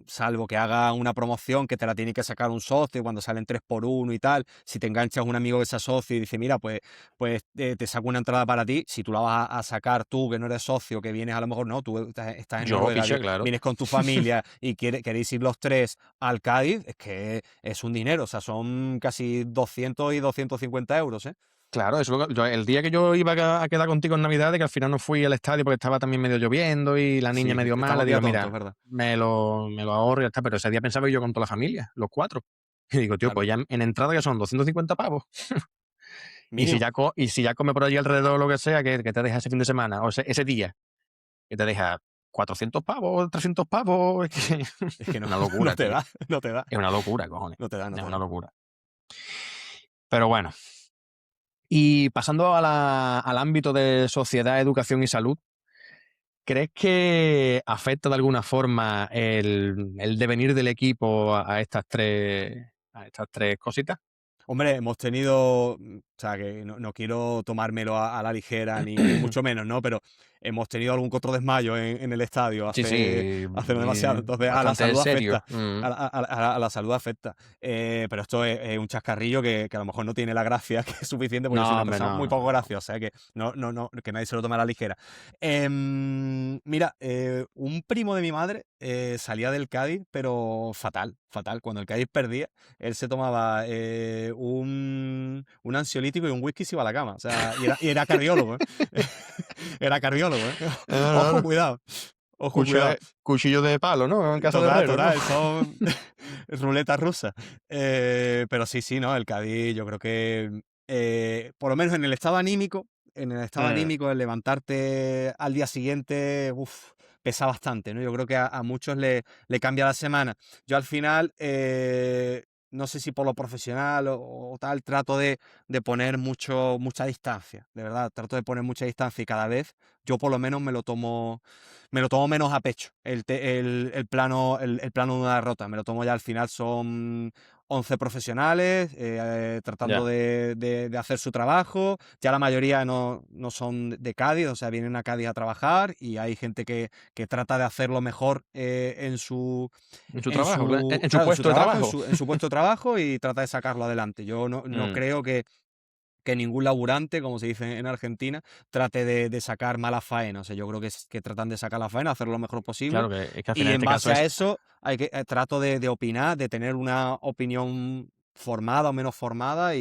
salvo que haga una promoción que te la tiene que sacar un socio cuando salen 3 por 1 y tal, si te enganchas un amigo que sea socio y dice, mira, pues te saco una entrada para ti, si tú la vas a sacar tú, que no eres socio, que vienes a lo mejor, no, tú estás en Yo, Noruega, picha, claro. vienes con tu familia y queréis ir los tres al Cádiz, es que es un dinero, o sea, son casi 200 y 250 euros, ¿eh? Claro, eso el día que yo iba a quedar contigo en Navidad, de que al final no fui al estadio porque estaba también medio lloviendo y la niña Sí, medio estamos mala, un día digo, tontos, mira, ¿verdad? me lo ahorro y ya está, pero ese día pensaba yo con toda la familia, los 4. Y digo, tío, Claro. pues ya en entrada que son 250 pavos. Y si Mínimo. ya come por allí alrededor lo que sea, que te deja ese fin de semana, o ese día, que te deja 400 pavos, 300 pavos, es que Es que no, una no locura, te tío. da, no te da, Es una locura, cojones. no Es te una da. locura. Pero bueno. Y pasando al ámbito de sociedad, educación y salud, ¿crees que afecta de alguna forma el devenir del equipo a estas tres cositas? Hombre, hemos tenido, o sea, que no quiero tomármelo a la ligera, ni mucho menos, ¿no? Pero hemos tenido algún que otro desmayo en el estadio Sí, sí, hace no demasiado. y Entonces, a la bastante salud serio. afecta. A la salud afecta. Pero esto es un chascarrillo que a lo mejor no tiene la gracia que es suficiente porque yo soy No, una hombre, persona no, muy no, poco no. graciosa, que que nadie se lo tome a la ligera. Mira, un primo de mi madre salía del Cádiz, pero fatal, fatal. Cuando el Cádiz perdía, él se tomaba un ansiolítico y un whisky y se iba a la cama. O sea, y era cardiólogo, ¿eh? Era cardiólogo, ¿eh? No, no, Ojo, no. cuidado. Ojo, cuidado. Cuchillo de palo, ¿no? En casa de Total, herrero, ¿no? total, son ruleta rusa. Pero sí, sí, ¿no? El Cádiz, yo creo que, por lo menos en el estado Mm, anímico, el levantarte al día siguiente, pesa bastante, ¿no? Yo creo que a muchos le cambia la semana. Yo al final, no sé si por lo profesional o tal, trato de poner mucha distancia, de verdad, trato de poner mucha distancia y cada vez yo por lo menos me lo tomo menos a pecho el plano de una derrota. Me lo tomo ya al final, son 11 profesionales tratando ya. de hacer su trabajo. Ya la mayoría no son de Cádiz, o sea, vienen a Cádiz a trabajar y hay gente que trata de hacerlo mejor En su trabajo, en su claro, en su puesto de trabajo, trabajo. en su puesto de trabajo y trata de sacarlo adelante. Yo no Mm, creo que ningún laburante, como se dice en Argentina, trate de sacar mala faena. O sea, yo creo que tratan de sacar la faena, hacerlo lo mejor posible. claro, que es que al final Y en en este caso base a es eso, trato de opinar, de tener una opinión formada o menos formada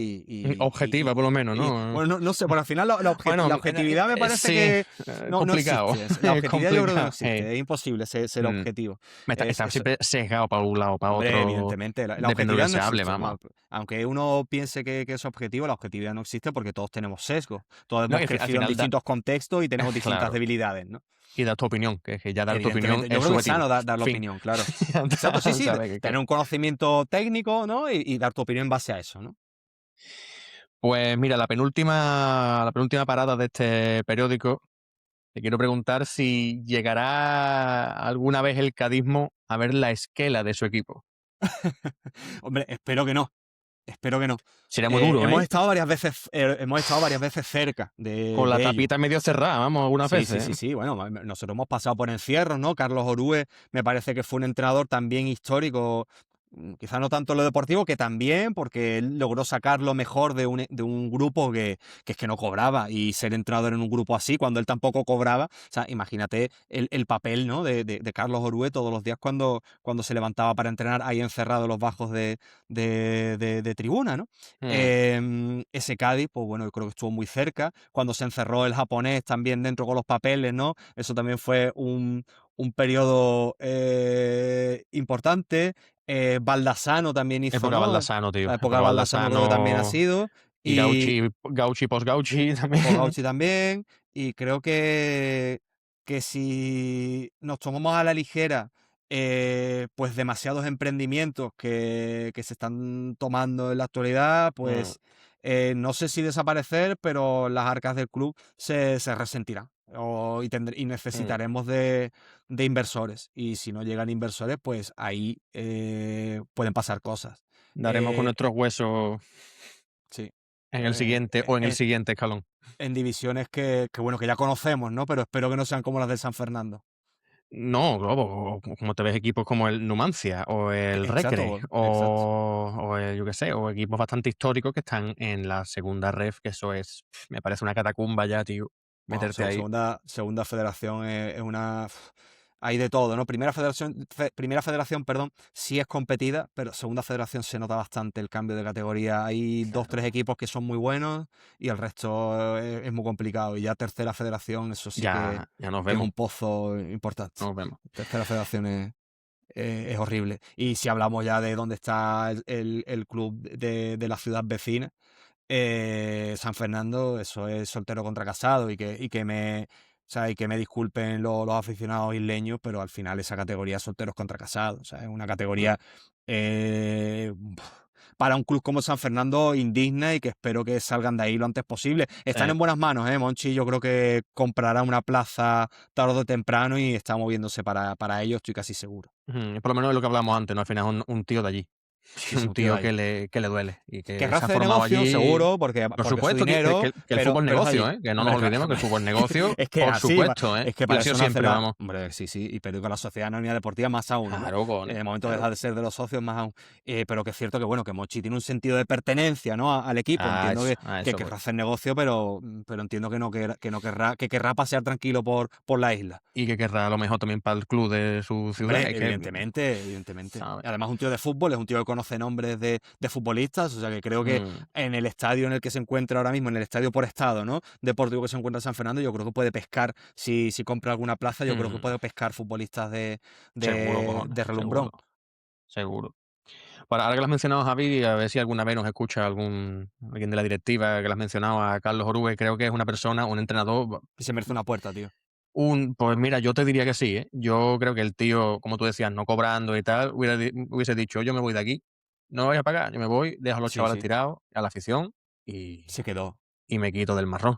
objetiva, por lo menos, ¿no? bueno, no sé, pero al final la Bueno, objetividad me parece sí, que no complicado, existe. La es objetividad yo creo que no complicado. existe, es imposible ser Mm. objetivo. Está siempre sesgado para un lado o para Hombre, otro, evidentemente, la depende de lo objetividad que no se hable, existe. vamos. Aunque uno piense que es objetivo, la objetividad no existe porque todos tenemos sesgos. Todos No, hemos y al crecido en final distintos contextos y tenemos distintas claro, debilidades, ¿no? y dar tu opinión, que ya dar tu opinión Evidentemente, yo es creo que es subjetivo. sano dar la Fin. opinión, claro. Ya Exacto, sí, está, sí, ¿sabes? tener un conocimiento técnico, ¿no? Y dar tu opinión en base a eso, ¿no? Pues mira, la penúltima parada de este periódico te quiero preguntar si llegará alguna vez el cadismo a ver la esquela de su equipo. Hombre, espero que no. Espero que no. Sería muy duro, Hemos ¿eh? estado varias veces cerca Con la de ello. tapita medio cerrada, vamos, algunas Sí, sí, veces, sí, ¿eh? sí. Bueno, nosotros hemos pasado por encierros, ¿no? Carlos Orue me parece que fue un entrenador también histórico, quizá no tanto en lo deportivo, que también, porque él logró sacar lo mejor de un grupo que es que no cobraba, y ser entrenador en un grupo así, cuando él tampoco cobraba. O sea, imagínate el papel, ¿no? de Carlos Orue todos los días cuando se levantaba para entrenar ahí encerrado en los bajos de tribuna, ¿no? Mm, Ese Cádiz, pues bueno, yo creo que estuvo muy cerca. Cuando se encerró el japonés también dentro con los papeles, ¿no? Eso también fue un periodo importante. Baldassano también hizo, época ¿no? Baldassano, tío. La época Época de Baldassano creo que también ha Baldassano sido. y Y Gauchi post-Gauchi también. Gauchi también. Y creo que si nos tomamos a la ligera, pues demasiados emprendimientos que se están tomando en la actualidad, Mm, pues no sé si desaparecer, pero las arcas del club se resentirán. Y mm. necesitaremos de inversores. Y si no llegan inversores, pues ahí pueden pasar cosas. Daremos con Eh, nuestros huesos sí. en el Eh, siguiente o en el siguiente escalón. en divisiones bueno, que ya conocemos, ¿no? Pero espero que no sean como las del San Fernando. No, Globo, o como te ves equipos como el Numancia o el Recre Exacto, exacto. o el, yo qué sé, o equipos bastante históricos que están en la segunda ref, que eso es, me parece una catacumba ya, tío, Bueno, meterte ahí. segunda federación es una... Hay de todo, ¿no? Primera federación, perdón, sí es competida, pero segunda federación se nota bastante el cambio de categoría. Hay dos, Claro. tres equipos que son muy buenos y el resto es muy complicado. Y ya tercera federación, eso sí Ya nos que es vemos, un pozo importante. nos vemos. Tercera federación es horrible. Y si hablamos ya de dónde está el club de la ciudad vecina, San Fernando, eso es soltero contra casado, o sea, y que me disculpen los aficionados isleños, pero al final esa categoría es solteros contra casados. O sea, es una Mm, categoría eh, para un club como San Fernando indigna, y que espero que salgan de ahí lo antes posible. Están sí. en buenas manos, Monchi. Yo creo que comprará una plaza tarde o temprano y está moviéndose para ello, estoy casi seguro. Ujú, por lo menos es lo que hablamos antes, ¿no? Al final es un tío de allí, Sí, sí, un un tío de tío ahí. que le duele y que Querrá se ha hacer formado negocio, allí. seguro, porque, Por porque es su supuesto dinero, que el fútbol es pero es de negocio, allí. ¿eh? Que no nos Hombre, claro, olvidemos que el fútbol es negocio, es que es por así, supuesto, ¿eh? es que Y para ha eso sido nacen siempre, las... vamos. Hombre, sí, sí, y pero con la sociedad anónima deportiva más aún, ¿no? Claro, En cojones, el momento de claro. dejar de ser de los socios, más aún. Pero que es cierto que, bueno, que Mochi tiene un sentido de pertenencia, ¿no? Al equipo. Entiendo A que eso querrá voy. hacer negocio, pero entiendo que querrá pasear tranquilo por la isla. Y que querrá lo mejor también para el club de su ciudad. Hombre, Es que, evidentemente, evidentemente. ¿sabes? Además, un tío de fútbol, es un tío que conoce nombres de futbolistas, o sea que creo que Mm, en el estadio en el que se encuentra ahora mismo, en el estadio por estado, ¿no? Deportivo que se encuentra en San Fernando, yo creo que puede pescar, si compra alguna plaza, yo creo que mm, puede pescar futbolistas seguro, cojones, de seguro, relumbrón. seguro. Ahora que lo has mencionado, Javi, a ver si alguna vez nos escucha alguien de la directiva que lo has mencionado, a Carlos Orue, creo que es una persona, un entrenador. Y se merece una puerta, tío. Pues mira, yo te diría que sí, ¿eh? Yo creo que el tío, como tú decías, no cobrando y tal, hubiese dicho, yo me voy de aquí, no voy a pagar, yo me voy, dejo a los Sí, chavales sí. tirados, a la afición y, Se quedó. y me quito del marrón.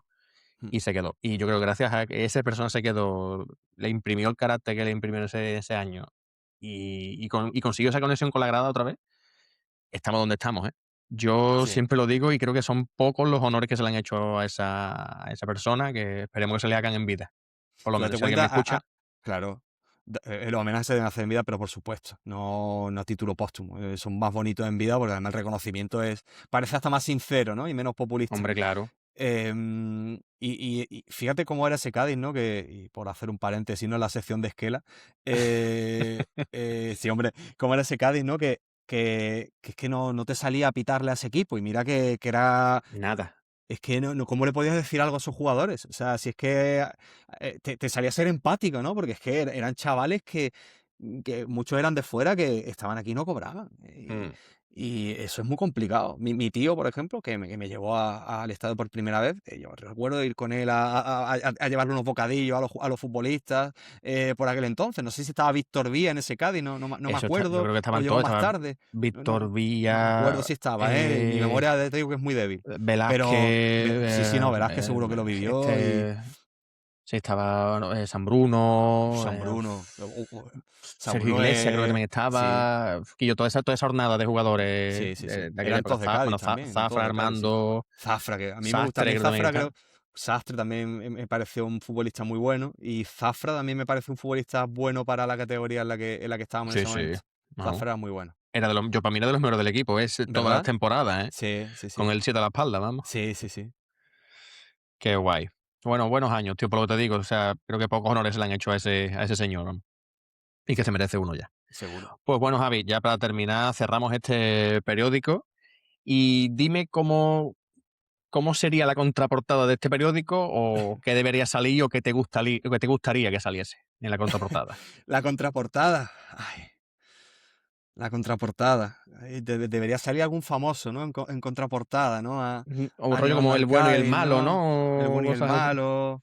Mm. Y se quedó. Y yo creo que gracias a que esa persona se quedó, le imprimió el carácter que le imprimió ese año y consiguió esa conexión con la grada otra vez, estamos donde estamos, ¿eh? Yo Sí. siempre lo digo y creo que son pocos los honores que se le han hecho a esa persona, que esperemos que se le hagan en vida. Por lo Tú menos, date si alguien me cuenta, escucha. claro, los homenajes se deben hacer en vida, pero por supuesto, no a título póstumo. Son más bonitos en vida porque además el reconocimiento parece hasta más sincero, ¿no? Y menos populista. Hombre, claro. Y fíjate cómo era ese Cádiz, ¿no? Y por hacer un paréntesis, ¿no? En la sección de Esquela. Sí, hombre, cómo era ese Cádiz, ¿no? Que es que no te salía a pitarle a ese equipo. Y mira que era... Nada. Es que ¿cómo le podías decir algo a esos jugadores? O sea, si es que te salía a ser empático, ¿no? Porque es que eran chavales que muchos eran de fuera, que estaban aquí y no cobraban. Mm. Y eso es muy complicado. Mi tío, por ejemplo, que me llevó al estadio por primera vez, yo recuerdo ir con él a llevarle unos bocadillos a los futbolistas por aquel entonces. No sé si estaba Víctor Vía en ese Cádiz, no me Yo acuerdo, creo que o estaban llegó todos, más estaba tarde. Víctor No me acuerdo Villa, si estaba, ¿eh? Mi memoria te digo que es muy débil. Velázquez, Pero sí, no, verás que seguro que lo vivió. este Sí, estaba San Bruno, San Bruno. San Sergio Bruno Iglesias creo que también sí, estaba, Quillo, toda esa hornada de jugadores sí, sí, sí. de aquella Eran época. todos de Cádiz Bueno, también, todos Zafra, de Cádiz, sí. Armando, Zafra, que a mí me gusta, a Sastre mí creo que también Zafra está. creo, Sastre también me pareció un futbolista muy bueno y Zafra también me parece un futbolista bueno para la categoría en la que estábamos en Sí, ese sí. momento. Vamos. Zafra era muy bueno, Para mí era de los mejores del equipo, todas las ¿verdad? temporadas, ¿eh? Sí, sí, sí. Con el 7 a la espalda, vamos. Sí, sí, sí, Qué guay. Bueno, buenos años, tío, por lo que te digo. O sea, creo que pocos honores se le han hecho a ese señor, vamos. Y que se merece uno ya. seguro. Pues bueno, Javi, ya para terminar, cerramos este periódico. Y dime cómo sería la contraportada de este periódico o qué debería salir o qué te gustaría que saliese en la contraportada. La contraportada. Ay, la contraportada. Debería salir algún famoso, ¿no? En contraportada, ¿no? O un rollo Animando como al el bueno y el Cádiz, malo, ¿no? El ¿no? O bueno y el cosas así. malo.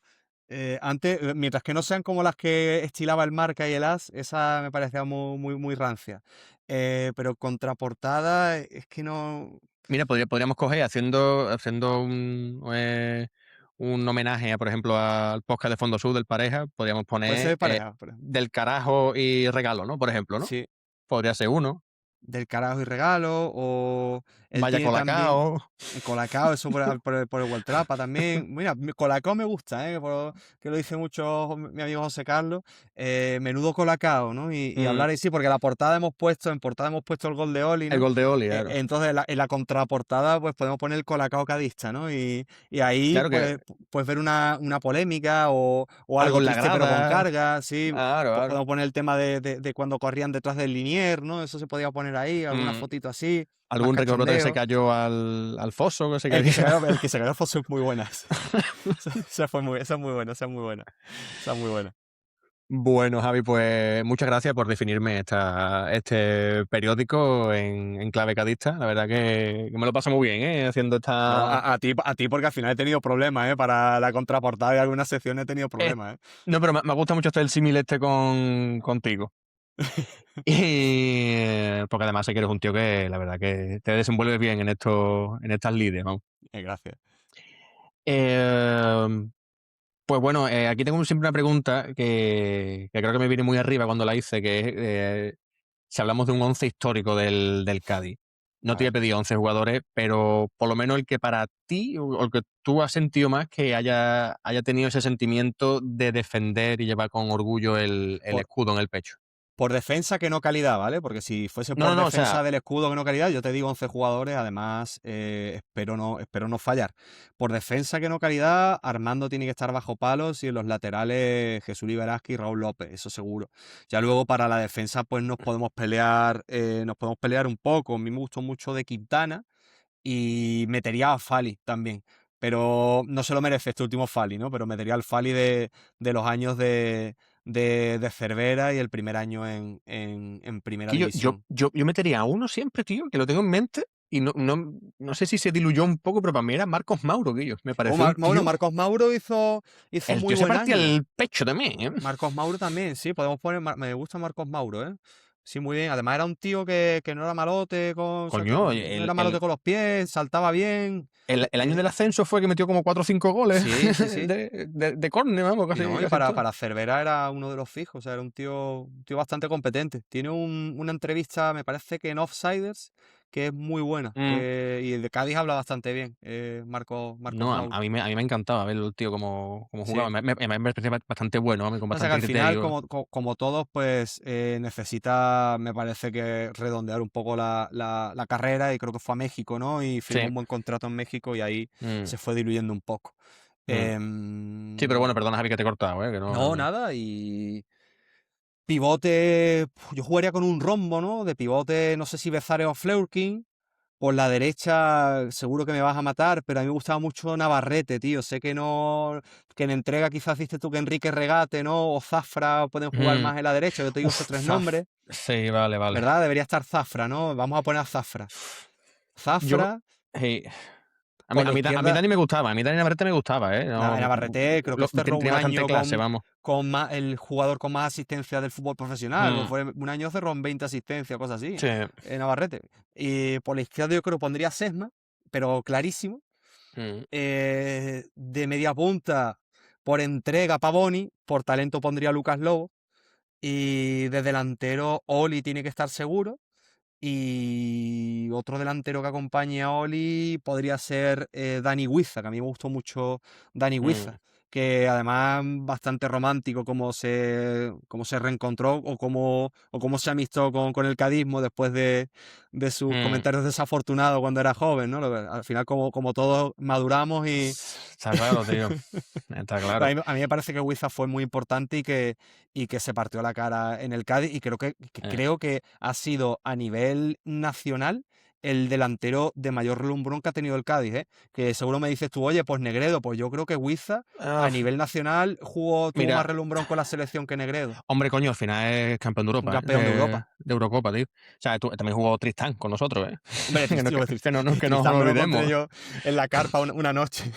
Antes, mientras que no sean como las que estilaba el Marca y el As, esa me parecía muy, muy, muy rancia. Pero contraportada es que no. Mira, podríamos coger haciendo un homenaje, por ejemplo, al podcast de Fondo Sur del Pareja, podríamos Puede ser poner de pareja, pero del carajo y regalo, ¿no? Por ejemplo, ¿no? sí. Podría ser uno. Del carajo y regalo. O él Vaya tiene también. Colacao. Colacao, eso por el Waltrapa también. Mira, Colacao me gusta, que lo dice mucho mi amigo José Carlos. Menudo Colacao, ¿no? Y Mm, hablar y sí, porque en portada hemos puesto el gol de Oli, el ¿no? gol de Oli, claro. Entonces en la contraportada pues podemos poner el Colacao cadista, ¿no? Y ahí Claro que pues ver una polémica o algo algo en la triste pero con grada. carga, sí. Claro, claro. Podemos poner el tema de cuando corrían detrás del linier, ¿no? Eso se podía poner ahí, alguna Mm, fotito así, más algún recordatorio que se cachondeo. cayó al foso, que se quería. El que se cayó fue muy buena. Esa es muy buena, esa es muy buena. Esa es muy buena. Bueno, Javi, pues muchas gracias por definirme este periódico en clave cadista. La verdad que me lo paso muy bien, ¿eh? Haciendo No, esta. a ti porque al final he tenido problemas, ¿eh? Para la contraportada de algunas secciones he tenido eh, problemas, ¿eh? no, pero me gusta mucho el símil contigo. Y porque además sé que eres un tío que la verdad que te desenvuelves bien en estas lides, vamos. Gracias. Em, Pues bueno, aquí tengo siempre una pregunta que creo que me viene muy arriba cuando la hice, que es si hablamos de un once histórico del Cádiz. No A te voy a ver. pedir 11 jugadores, pero por lo menos el que para ti, o el que tú has sentido más que haya tenido ese sentimiento de defender y llevar con orgullo el Por, escudo en el pecho. por defensa que no calidad, ¿vale? Porque si fuese No, por no, no, o sea, defensa del escudo que no calidad, yo te digo 11 jugadores, además espero no fallar. Por defensa que no calidad, Armando tiene que estar bajo palos y en los laterales Jesús Liberasqui y Raúl López, eso seguro. Ya luego para la defensa pues nos podemos pelear un poco. A mí me gustó mucho de Quintana y metería a Fali también. Pero no se lo merece este último Fali, ¿no? Pero metería al Fali de los años de Cervera y el primer año en primera que división. yo metería a uno siempre, tío, que lo tengo en mente y no sé si se diluyó un poco, pero para mí era Marcos Mauro, que me pareció un Bueno, tío. Marcos Mauro hizo El muy tío se buen partía año. el pecho también, ¿eh? Marcos Mauro también, sí, podemos poner. Me gusta Marcos Mauro, ¿eh? Sí, muy bien. Además era un tío que no era malote o sea, Coño, no era malote con los pies, saltaba bien. el año del ascenso fue que metió como 4 o 5 goles Sí, sí, sí. de córner, vamos, Y no, y casi todo. para Cervera era uno de los fijos, o sea, era un tío bastante competente. Tiene una entrevista, me parece que en Offsiders, que es muy buena. Mm. Y de Cádiz habla bastante bien, Marcos No, Mauro. a mí me encantaba verlo, el tío, como jugaba. Sí. Me parecía bastante bueno, con O sea que bastante al final, criterio. como todos, pues necesita, me parece que redondear un poco la carrera y creo que fue a México, ¿no? Y firmó Sí. un buen contrato en México y ahí Mm, se fue diluyendo un poco. mm. Sí, pero bueno, Em, perdona, Javi, que te he cortado, que no, no. nada, y pivote, yo jugaría con un rombo, ¿no? De pivote, no sé si Bezares o Fleurkin. Por la derecha, seguro que me vas a matar, pero a mí me gustaba mucho Navarrete, tío. Sé que no, que en entrega quizás diste tú que Enrique Regate, ¿no? O Zafra pueden jugar Mm. más en la derecha. Yo te digo esos Uf, tres nombres, sí, vale, vale. ¿verdad? Debería estar Zafra, ¿no? Vamos a poner a Zafra. Yo, Zafra, hey, por la a mí izquierda, Dani me gustaba, a mí Dani Navarrete me gustaba, No, Navarrete, creo que cerró un tenía bastante año clase, vamos. con el jugador con más asistencia del fútbol profesional. Mm, Fue un año cerró en 20 asistencias, cosas así, sí. Navarrete. Y por la izquierda yo creo que pondría a Sesma, pero clarísimo. Mm. De media punta, por entrega Pavoni, por talento pondría a Lucas Lobo. Y de delantero, Oli tiene que estar seguro. Y otro delantero que acompañe a Oli podría ser Dani Huiza, que a mí me gustó mucho Dani Mm, Huiza, que además bastante romántico cómo se reencontró o cómo se amistó con el cadismo después de sus mm. comentarios desafortunados cuando era joven, ¿no? Al final como todos maduramos y Está claro, tío. Está claro. a mí me parece que Huiza fue muy importante y que se partió la cara en el Cádiz y Eh, creo que ha sido a nivel nacional el delantero de mayor relumbrón que ha tenido el Cádiz, ¿eh? Que seguro me dices tú, oye, pues Negredo, pues yo creo que Huiza a ah, nivel nacional tuvo más mira, relumbrón con la selección que Negredo, hombre, coño, al final es campeón de un Europa, campeón de Europa. de Eurocopa, tío. O sea, también jugó Tristán con nosotros, ¿eh? Hombre, Que no, que no nos Tristán me lo encontré olvidemos. yo en la carpa una noche.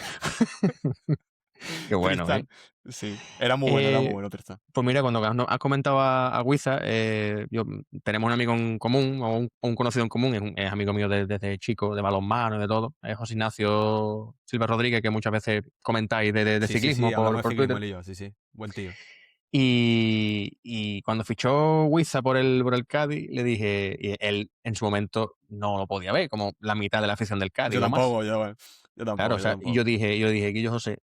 Qué bueno, ¿eh? Tristán, sí, era muy Eh, bueno Tristán. Pues mira, cuando has comentado a Guiza, tenemos un amigo en común, o un conocido en común, es amigo mío desde chico, de balonmano y de todo, es José Ignacio Silva Rodríguez, que muchas veces comentáis de Sí, sí, sí, ciclismo hablamos de por ciclismo Twitter. él y yo, sí, sí, buen tío. Y cuando fichó Guiza por el Cádiz, le dije, y él en su momento no lo podía ver, como la mitad de la afición del Cádiz o más. Claro, o Yo sea, y tampoco. yo dije, Guillo José,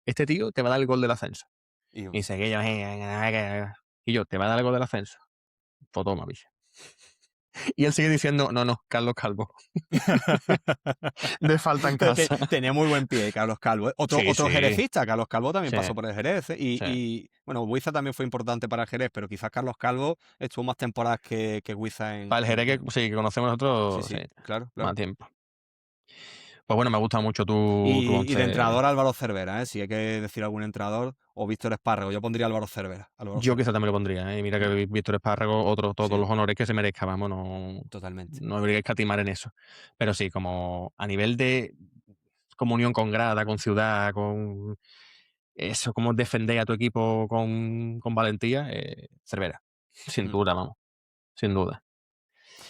este tío te va a dar el gol del ascenso. Y Y dice, Guillo, y yo, ¿te va a dar el gol del ascenso? Pues toma, bicho. Y él sigue diciendo, no, no, Carlos Calvo. De falta en casa. Tenía muy buen pie Carlos Calvo, ¿eh? Sí, Otro sí, jerezista, Carlos Calvo también sí, pasó por el Jerez, ¿eh? sí. Bueno, Buiza también fue importante para el Jerez, pero quizás Carlos Calvo estuvo más temporadas que Buiza Para el Jerez sí, que conocemos Sí, nosotros, sí, sí, claro, más claro. tiempo. Pues bueno, me gusta mucho tu Y de once. entrenador Álvaro Cervera, ¿eh? Si hay que decir algún entrenador, o Víctor Espárrago, yo pondría Álvaro Cervera. Álvaro Yo quizá Cervera. también lo pondría, ¿eh? Y mira Mm, que Víctor Espárrago, todos sí, los honores que se merezca, vamos, totalmente. no habría que escatimar en eso. Pero sí, como a nivel de comunión con grada, con ciudad, con eso, como defender a tu equipo con valentía, Cervera. Sin Mm. duda, vamos, sin duda.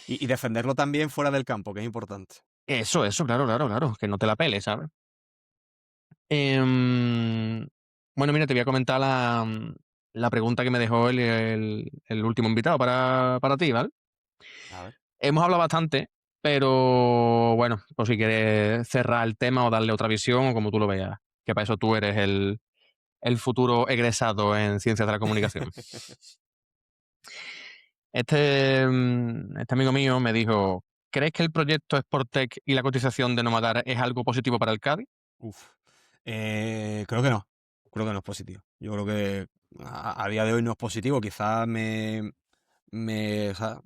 Y defenderlo también fuera del campo, que es importante. Eso, claro, claro, claro, que no te la peles, ¿sabes? Em, bueno, mira, te voy a comentar la pregunta que me dejó el último invitado para ti, ¿vale? A ver. Hemos hablado bastante, pero bueno, por si quieres cerrar el tema o darle otra visión o como tú lo veas, que para eso tú eres el futuro egresado en ciencias de la comunicación. Este amigo mío me dijo, ¿crees que el proyecto Sportec y la cotización de Nomadar es algo positivo para el Cádiz? Uf. Creo que no. Creo que no es positivo. Yo creo que a día de hoy no es positivo. Quizás o sea,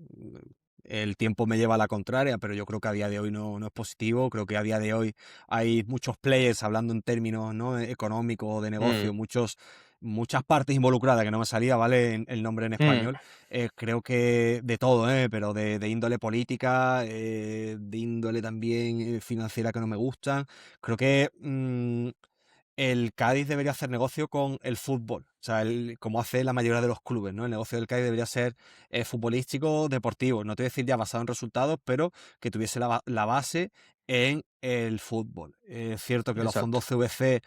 el tiempo me lleva a la contraria, pero yo creo que a día de hoy no es positivo. Creo que a día de hoy hay muchos players hablando en términos, ¿no?, económicos o de Mm, negocio, muchas partes involucradas, que no me salía, ¿vale? El nombre en mm, español. Creo que de todo, pero de índole política, de índole también financiera que no me gustan. Creo que el Cádiz debería hacer negocio con el fútbol, o sea, como hace la mayoría de los clubes, ¿no? El negocio del Cádiz debería ser futbolístico, deportivo, no te voy a decir ya basado en resultados, pero que tuviese la base en el fútbol. Es cierto que los exacto. fondos CVC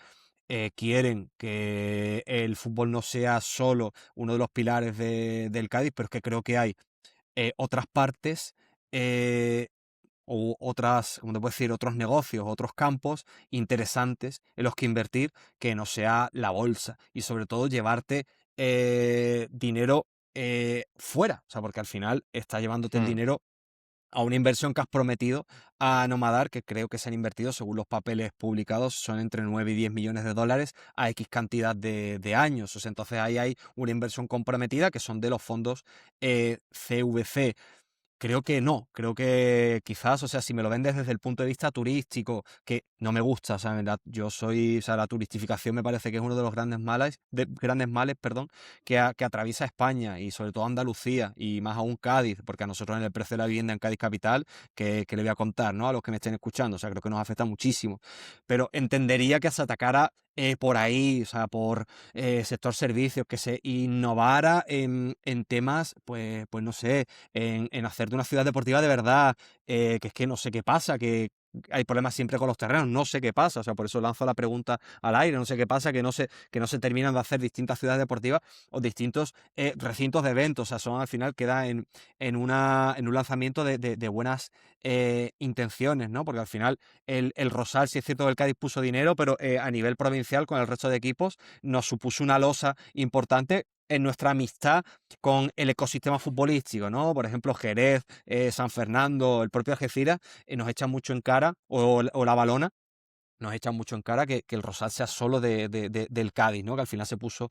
quieren que el fútbol no sea solo uno de los pilares del Cádiz, pero es que creo que hay otras partes eh, o otras, como te puedo decir, otros negocios, otros campos interesantes en los que invertir que no sea la bolsa y sobre todo llevarte dinero fuera, o sea, porque al final está llevándote el Mm, dinero a una inversión que has prometido a Nomadar, que creo que se han invertido, según los papeles publicados, son entre 9 y 10 millones de dólares a X cantidad de años. O sea, entonces ahí hay una inversión comprometida que son de los fondos CVC. Creo que no, creo que quizás, o sea, si me lo vendes desde el punto de vista turístico, que no me gusta, o sea, yo soy, o sea, la turistificación me parece que es uno de los grandes males, perdón, que atraviesa España y sobre todo Andalucía y más aún Cádiz, porque a nosotros en el precio de la vivienda en Cádiz capital, que le voy a contar, ¿no?, a los que me estén escuchando, o sea, creo que nos afecta muchísimo, pero entendería que se atacara por ahí, o sea, por sector servicios, que se innovara en temas, pues no sé, en hacer de una ciudad deportiva de verdad, que es que no sé qué pasa, hay problemas siempre con los terrenos, no sé qué pasa, o sea, por eso lanzo la pregunta al aire, no sé qué pasa, que no se terminan de hacer distintas ciudades deportivas o distintos recintos de eventos, o sea, son al final queda en un lanzamiento de buenas intenciones, ¿no? Porque al final el Rosal, sí es cierto que el Cádiz puso dinero, pero a nivel provincial con el resto de equipos nos supuso una losa importante en nuestra amistad con el ecosistema futbolístico, ¿no? Por ejemplo, Jerez, San Fernando, el propio Algeciras, nos echan mucho en cara, o la Balona, nos echan mucho en cara que el Rosal sea solo del Cádiz, ¿no? Que al final se puso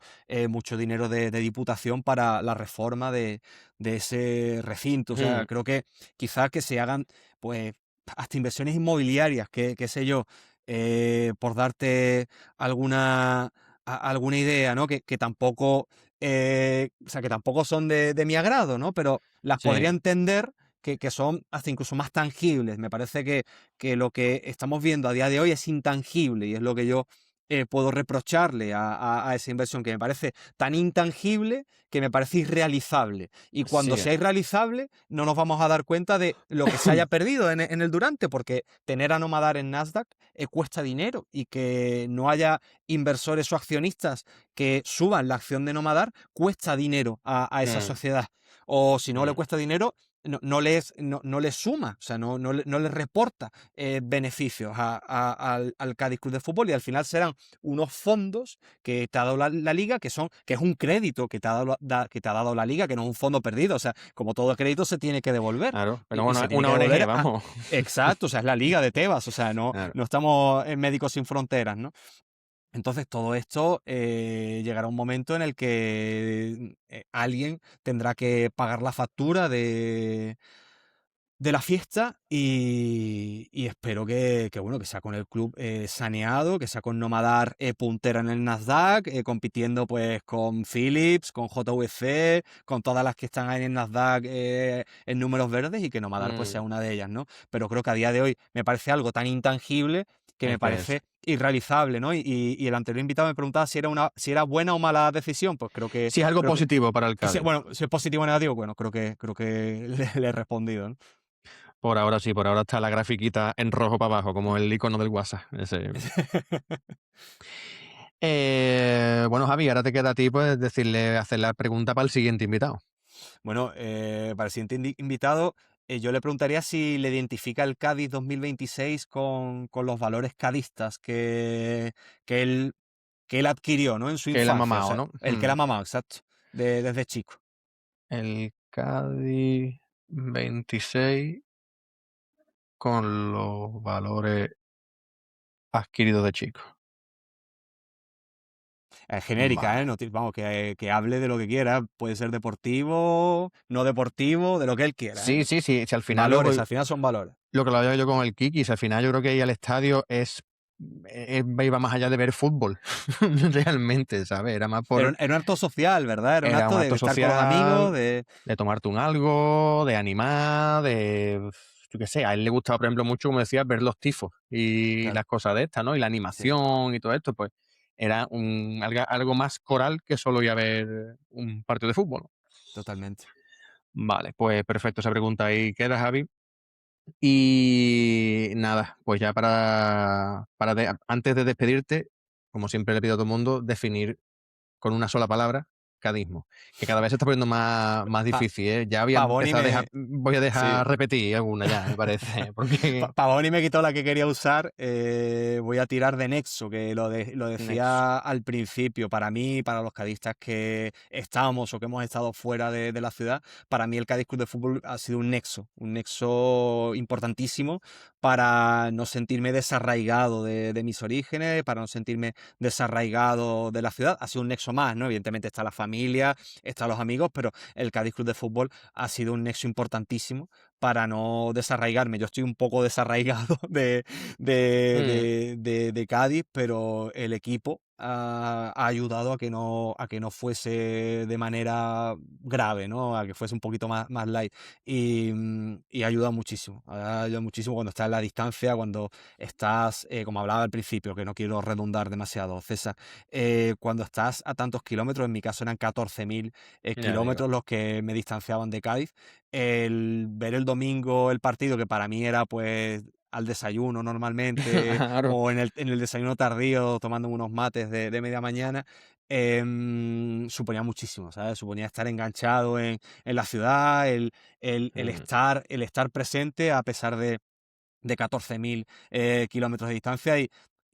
mucho dinero de Diputación para la reforma de ese recinto. O sea, Mm, creo que quizás que se hagan, pues, hasta inversiones inmobiliarias, qué sé yo, por darte alguna, alguna idea, ¿no? Que tampoco, o sea, que tampoco son de mi agrado, ¿no? Pero las podría sí, entender que son hasta incluso más tangibles. Me parece que lo que estamos viendo a día de hoy es intangible y es lo que yo puedo reprocharle a esa inversión, que me parece tan intangible que me parece irrealizable. Y cuando sí. sea irrealizable, no nos vamos a dar cuenta de lo que se haya perdido en el Durante, porque tener a Nomadar en Nasdaq cuesta dinero y que no haya inversores o accionistas que suban la acción de Nomadar cuesta dinero a esa Mm, sociedad. O si no le mm. cuesta dinero, no les suma, o sea, no les reporta beneficios al Cádiz Club de Fútbol, y al final serán unos fondos que te ha dado la liga, que es un crédito que te ha dado, que te ha dado la liga, que no es un fondo perdido, o sea, como todo crédito se tiene que devolver. Claro, pero Y bueno, se es tiene que una ONG, devolver vamos. exacto, o sea, es la liga de Tebas, o sea, Claro. no estamos en Médicos Sin Fronteras, ¿no? Entonces, todo esto llegará un momento en el que alguien tendrá que pagar la factura de la fiesta, y espero bueno, que sea con el club saneado, que sea con Nomadar puntera en el Nasdaq, compitiendo pues con Philips, con JVC, con todas las que están ahí en el Nasdaq en números verdes, y que Nomadar pues sea Mm, una de ellas, ¿no? Pero creo que a día de hoy me parece algo tan intangible que es me que es. parece irrealizable, ¿no? Y el anterior invitado me preguntaba si era buena o mala decisión. Pues Si es algo creo que positivo para el Cádiz. bueno, si es positivo o negativo, bueno, creo que le he respondido, ¿no? Por ahora sí, por ahora está la grafiquita en rojo para abajo, como el icono del WhatsApp. Ese. Bueno, Javi, ahora te queda a ti pues decirle, hacer la pregunta para el siguiente invitado. Bueno, para el siguiente invitado, yo le preguntaría si le identifica el Cádiz 2026 con los valores cadistas que él, que él adquirió, ¿no? En su Que él ha infancia, o mamado, sea, ¿no? el que la mamá, exacto, desde chico. El Cádiz 26 con los valores adquiridos de chico. Genérica, ¿eh? Vale. No, vamos, que hable de lo que quiera, puede ser deportivo, no deportivo, de lo que él quiera, ¿eh? Sí, sí, sí. Si al final Valores, al final son valores. lo que lo había yo con el Kiki, si al final yo creo que ir al estadio iba más allá de ver fútbol, realmente, ¿sabes? Era un acto social, ¿verdad? Era un Era un acto de acto estar con los amigos, social, de... de tomarte un algo, de animar, yo qué sé, a él le gustaba, por ejemplo, mucho, como decía, ver los tifos y Claro, las cosas de estas, ¿no? Y la sí, animación y todo esto, pues era algo más coral que solo ir a ver un partido de fútbol. totalmente. Vale, pues perfecto, esa pregunta ahí queda, Javi. Y nada, pues ya antes de despedirte, como siempre le pido a todo el mundo, definir con una sola palabra, cadismo, que cada vez se está poniendo más Pa- difícil, ¿eh? Ya voy a Pavoni empezar a dejar, me... voy a Sí. dejar repetir alguna ya, me parece, porque Pavoni me quitó la que quería usar. Voy a tirar de Nexo, que lo Nexo. decía al principio. Para mí, para los cadistas que estamos o que hemos estado fuera de la ciudad, para mí el Cádiz Club de Fútbol ha sido un nexo importantísimo para no sentirme desarraigado de mis orígenes, para no sentirme desarraigado de la ciudad. Ha sido un nexo más, ¿no? Evidentemente está la familia, están los amigos, pero el Cádiz Club de Fútbol ha sido un nexo importantísimo para no desarraigarme. Yo estoy un poco desarraigado Mm, de Cádiz, pero el equipo ha ayudado a que no fuese de manera grave, ¿no? A que fuese un poquito más light. Y ha ayudado muchísimo cuando estás en la distancia, cuando estás, como hablaba al principio, que no quiero redundar demasiado, César, cuando estás a tantos kilómetros, en mi caso eran 14.000 ya digo. kilómetros los que me distanciaban de Cádiz. El ver el domingo el partido, que para mí era pues al desayuno normalmente, Claro. o en el desayuno tardío tomando unos mates de media mañana, suponía muchísimo, ¿sabes? Suponía estar enganchado en la ciudad, Mm, el estar presente a pesar de 14.000 kilómetros de distancia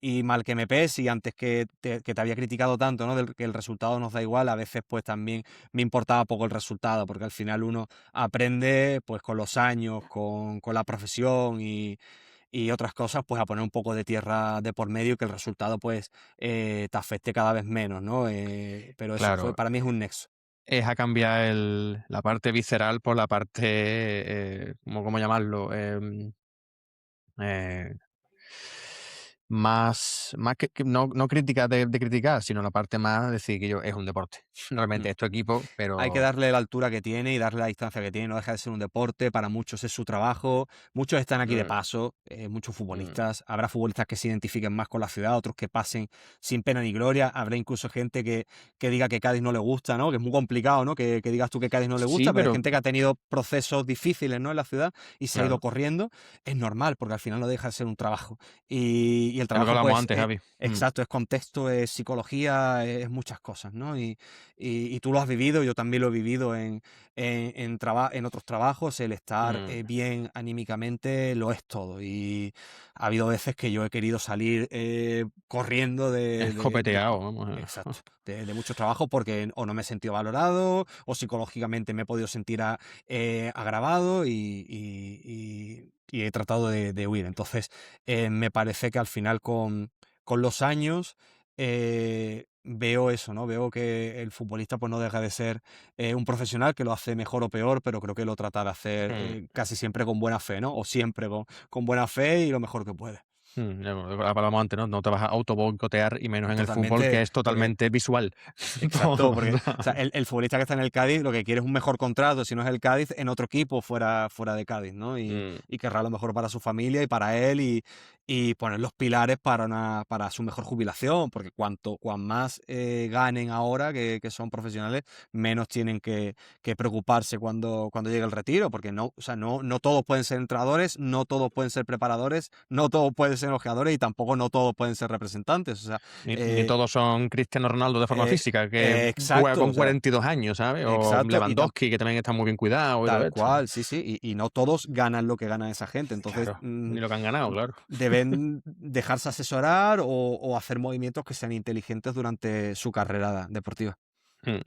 y mal que me pese, y antes que te había criticado tanto, ¿no? Que el resultado nos da igual, a veces pues también me importaba poco el resultado, porque al final uno aprende pues con los años, con la profesión y otras cosas, pues a poner un poco de tierra de por medio y que el resultado pues te afecte cada vez menos, ¿no? Pero eso fue, claro, para mí es un nexo. es a cambiar la parte visceral por la parte, ¿cómo llamarlo? Eh, más que no crítica de criticar, sino la parte más de decir que yo es un deporte. Mm. Realmente es tu equipo, Hay que pero darle la altura que tiene y darle la distancia que tiene, no deja de ser un deporte, para muchos es su trabajo, muchos están aquí de mm, paso, muchos mm, futbolistas, habrá futbolistas que se identifiquen más con la ciudad, otros que pasen sin pena ni gloria, habrá incluso gente que diga que Cádiz no le gusta, ¿no? Que es muy complicado, ¿no? Que digas tú que Cádiz no le sí, gusta, pero hay pero gente que ha tenido procesos difíciles, ¿no? En la ciudad y se ha ido claro, corriendo, es normal, porque al final no deja de ser un trabajo. Y el es lo que trabajo, hablamos pues, antes, Javi. exacto, es contexto, es psicología, es muchas cosas, ¿no? Y tú lo has vivido, yo también lo he vivido en otros trabajos, el estar Mm, bien anímicamente lo es todo. Y ha habido veces que yo he querido salir corriendo escopeteado, vamos. exacto, de muchos trabajos porque o no me he sentido valorado o psicológicamente me he podido sentir agravado y he tratado de huir. Entonces, me parece que al final con los años veo eso, ¿no? Veo que el futbolista pues no deja de ser un profesional que lo hace mejor o peor, pero creo que lo trata de hacer Mm. casi siempre con buena fe, ¿no? O siempre con buena fe y lo mejor que puede. Lo que hablábamos antes, ¿no? No te vas a auto boicotear y menos en el fútbol, que Totalmente, es porque totalmente visual. exacto, Todo, porque o sea, ¿sabes? el futbolista que está en el Cádiz lo que quiere es un mejor contrato, si no es el Cádiz, en otro equipo fuera de Cádiz, ¿no? Mm, Y querrá lo mejor para su familia y para él y poner los pilares para su mejor jubilación, porque cuan más ganen ahora que son profesionales, menos tienen que preocuparse cuando llegue el retiro, porque no, o sea, no todos pueden ser entrenadores, no todos pueden ser preparadores, no todos pueden ser ojeadores y tampoco no todos pueden ser representantes. O sea, ni eh, todos son Cristiano Ronaldo de forma física, que juega exacto, o con sea, 42 años, ¿sabes? O exacto, Lewandowski, que también está muy bien cuidado y todo tal esto. cual, sí, sí, y no todos ganan lo que gana esa gente, entonces Claro, ni lo que han ganado, claro. deben dejarse asesorar o hacer movimientos que sean inteligentes durante su carrera deportiva. Mm.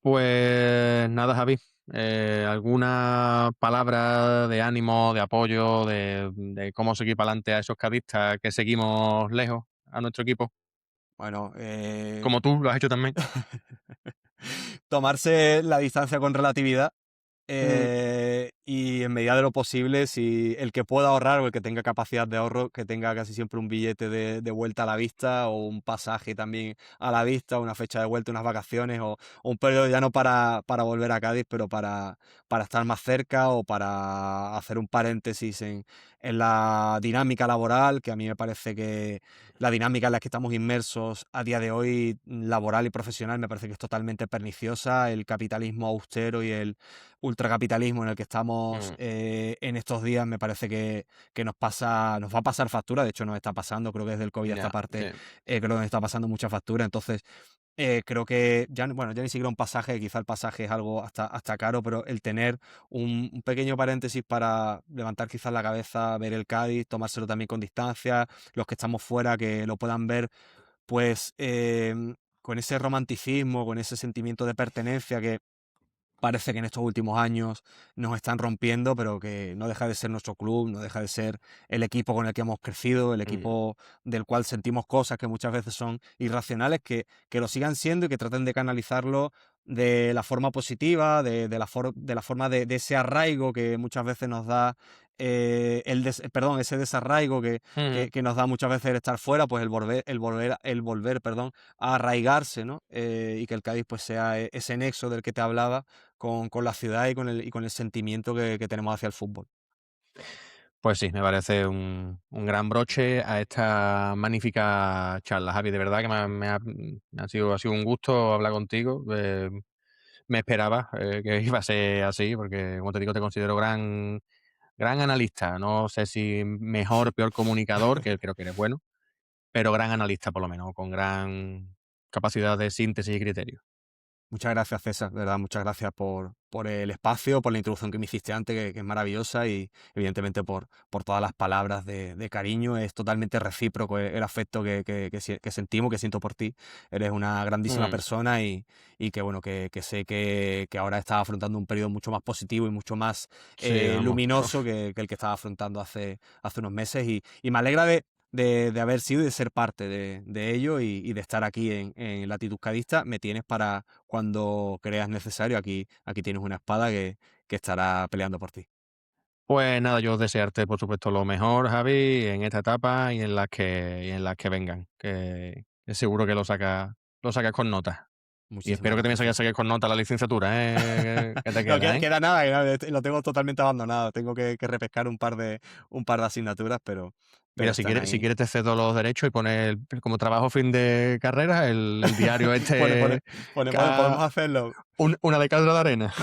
Pues nada, Javi. ¿Alguna palabra de ánimo, de apoyo, de cómo seguir para adelante a esos cadistas que seguimos lejos, a nuestro equipo? Bueno, Como tú lo has hecho también. tomarse la distancia con relatividad. Mm, Y en medida de lo posible, si el que pueda ahorrar o el que tenga capacidad de ahorro, que tenga casi siempre un billete de vuelta a la vista o un pasaje también a la vista, una fecha de vuelta, unas vacaciones o un periodo ya no para volver a Cádiz, pero para estar más cerca o para hacer un paréntesis en la dinámica laboral, que a mí me parece que la dinámica en la que estamos inmersos a día de hoy, laboral y profesional, me parece que es totalmente perniciosa. El capitalismo austero y el ultracapitalismo en el que estamos mm, en estos días me parece que nos va a pasar factura, de hecho nos está pasando, creo que desde el COVID a esta ya, parte sí. creo que nos está pasando mucha factura, entonces creo que ya, bueno, ya ni siquiera un pasaje, quizá el pasaje es algo hasta caro, pero el tener un pequeño paréntesis para levantar quizás la cabeza, ver el Cádiz, tomárselo también con distancia, los que estamos fuera que lo puedan ver pues con ese romanticismo, con ese sentimiento de pertenencia que parece que en estos últimos años nos están rompiendo, pero que no deja de ser nuestro club, no deja de ser el equipo con el que hemos crecido, el Mm, equipo del cual sentimos cosas que muchas veces son irracionales, que lo sigan siendo y que traten de canalizarlo de la forma positiva, de la forma de ese arraigo que muchas veces nos da, perdón, ese desarraigo mm. que nos da muchas veces el estar fuera, pues el volver, perdón, a arraigarse, ¿no? Y que el Cádiz pues sea ese nexo del que te hablaba con la ciudad y con el sentimiento que tenemos hacia el fútbol. Pues sí, me parece un gran broche a esta magnífica charla, Javi. De verdad que ha sido un gusto hablar contigo. Me esperaba que iba a ser así, porque como te digo, te considero gran analista. No sé si mejor o peor comunicador, que creo que eres bueno, pero gran analista por lo menos, con gran capacidad de síntesis y criterio. Muchas gracias, César, de verdad, muchas gracias por el espacio, por la introducción que me hiciste antes, que es maravillosa, y evidentemente por todas las palabras de cariño. Es totalmente recíproco el afecto que sentimos, que siento por ti. Eres una grandísima Mm, persona y que bueno, que sé que ahora estás afrontando un periodo mucho más positivo y mucho más sí, vamos. luminoso que el que estabas afrontando hace unos meses. Y me alegra de haber sido y de ser parte de ello y de estar aquí en Latitud Cadista. Me tienes para cuando creas necesario. Aquí tienes una espada que estará peleando por ti. Pues nada, yo desearte, por supuesto, lo mejor, Javi, en esta etapa y en las que vengan, que seguro que lo sacas con nota. Y Muchísimas espero que también gracias, César. saques con nota la licenciatura, que te No, queda, ¿eh? queda nada, lo tengo totalmente abandonado. Tengo que repescar un par de asignaturas, pero Mira, están si ahí. quieres te cedo los derechos y pones como trabajo fin de carrera el diario Pone, pone, este, podemos hacerlo. una de cal de arena.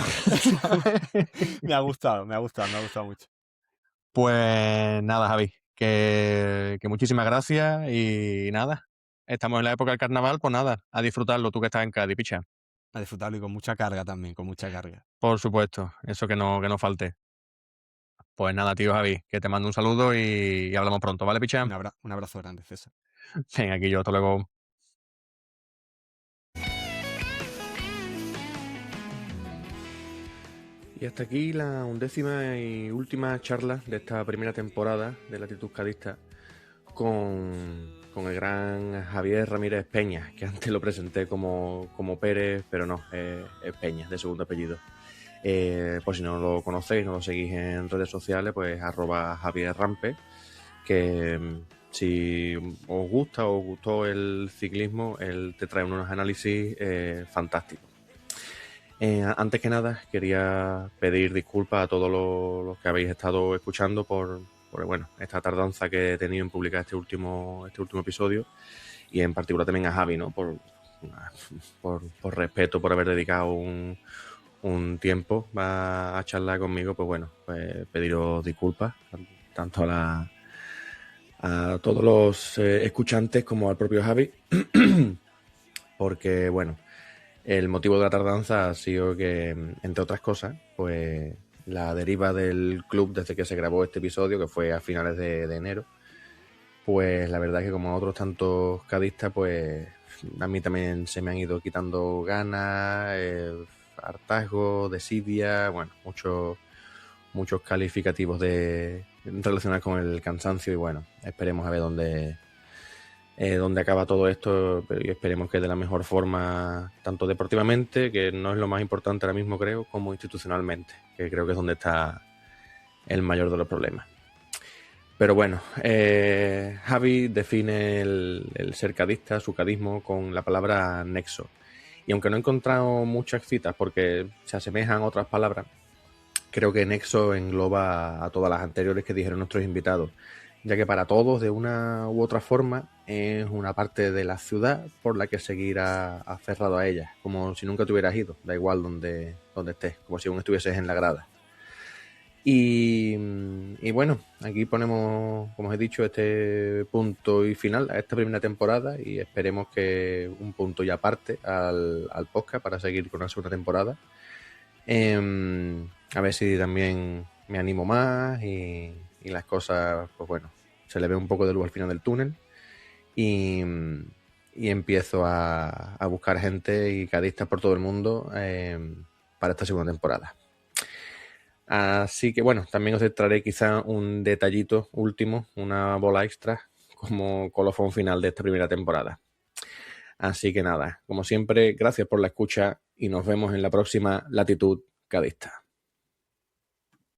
Me ha gustado mucho. Pues nada, Javi, que muchísimas gracias y nada, estamos en la época del carnaval, pues nada, a disfrutarlo, tú que estás en Cádiz, picha. A disfrutarlo y con mucha carga también, con mucha carga. Por supuesto, eso que no falte. Pues nada, tío Javi, que te mando un saludo y hablamos pronto, ¿vale, picha? Un abrazo grande, César. Venga, aquí yo, hasta luego. Y hasta aquí la 11ª y última charla de esta primera temporada de Latitud Cadista con el gran Javier Ramírez Peña, que antes lo presenté como Pérez, pero no, es Peña, de segundo apellido. Por si no lo conocéis, no lo seguís en redes sociales, pues @Javier Rampe, que si os gusta o os gustó el ciclismo, él te trae unos análisis fantásticos. Antes que nada, quería pedir disculpas a todos los que habéis estado escuchando por bueno, esta tardanza que he tenido en publicar este último episodio, y en particular también a Javi, ¿no? Por respeto, por haber dedicado un tiempo a charlar conmigo, pues bueno, pues pediros disculpas, tanto a todos los escuchantes como al propio Javi, porque bueno, el motivo de la tardanza ha sido que, entre otras cosas, pues la deriva del club desde que se grabó este episodio, que fue a finales de enero, pues la verdad es que como a otros tantos cadistas, pues a mí también se me han ido quitando ganas, hartazgo, desidia, bueno, muchos calificativos relacionados con el cansancio, y bueno, esperemos a ver dónde acaba todo esto, y esperemos que de la mejor forma, tanto deportivamente, que no es lo más importante ahora mismo creo, como institucionalmente, que creo que es donde está el mayor de los problemas. Pero bueno, Javi define el ser cadista, su cadismo, con la palabra nexo. Y aunque no he encontrado muchas citas porque se asemejan a otras palabras, creo que nexo engloba a todas las anteriores que dijeron nuestros invitados, ya que para todos, de una u otra forma, es una parte de la ciudad por la que seguir aferrado a ella, como si nunca te hubieras ido, da igual donde estés, como si aún estuvieses en la grada. Y bueno, aquí ponemos, como os he dicho, este punto y final a esta primera temporada, y esperemos que un punto y aparte al podcast para seguir con la segunda temporada. A ver si también me animo más y las cosas, pues bueno, se le ve un poco de luz al final del túnel, y empiezo a buscar gente y cadistas por todo el mundo para esta segunda temporada. Así que bueno, también os traeré quizá un detallito último, una bola extra como colofón final de esta primera temporada. Así que nada, como siempre, gracias por la escucha y nos vemos en la próxima Latitud Cadista.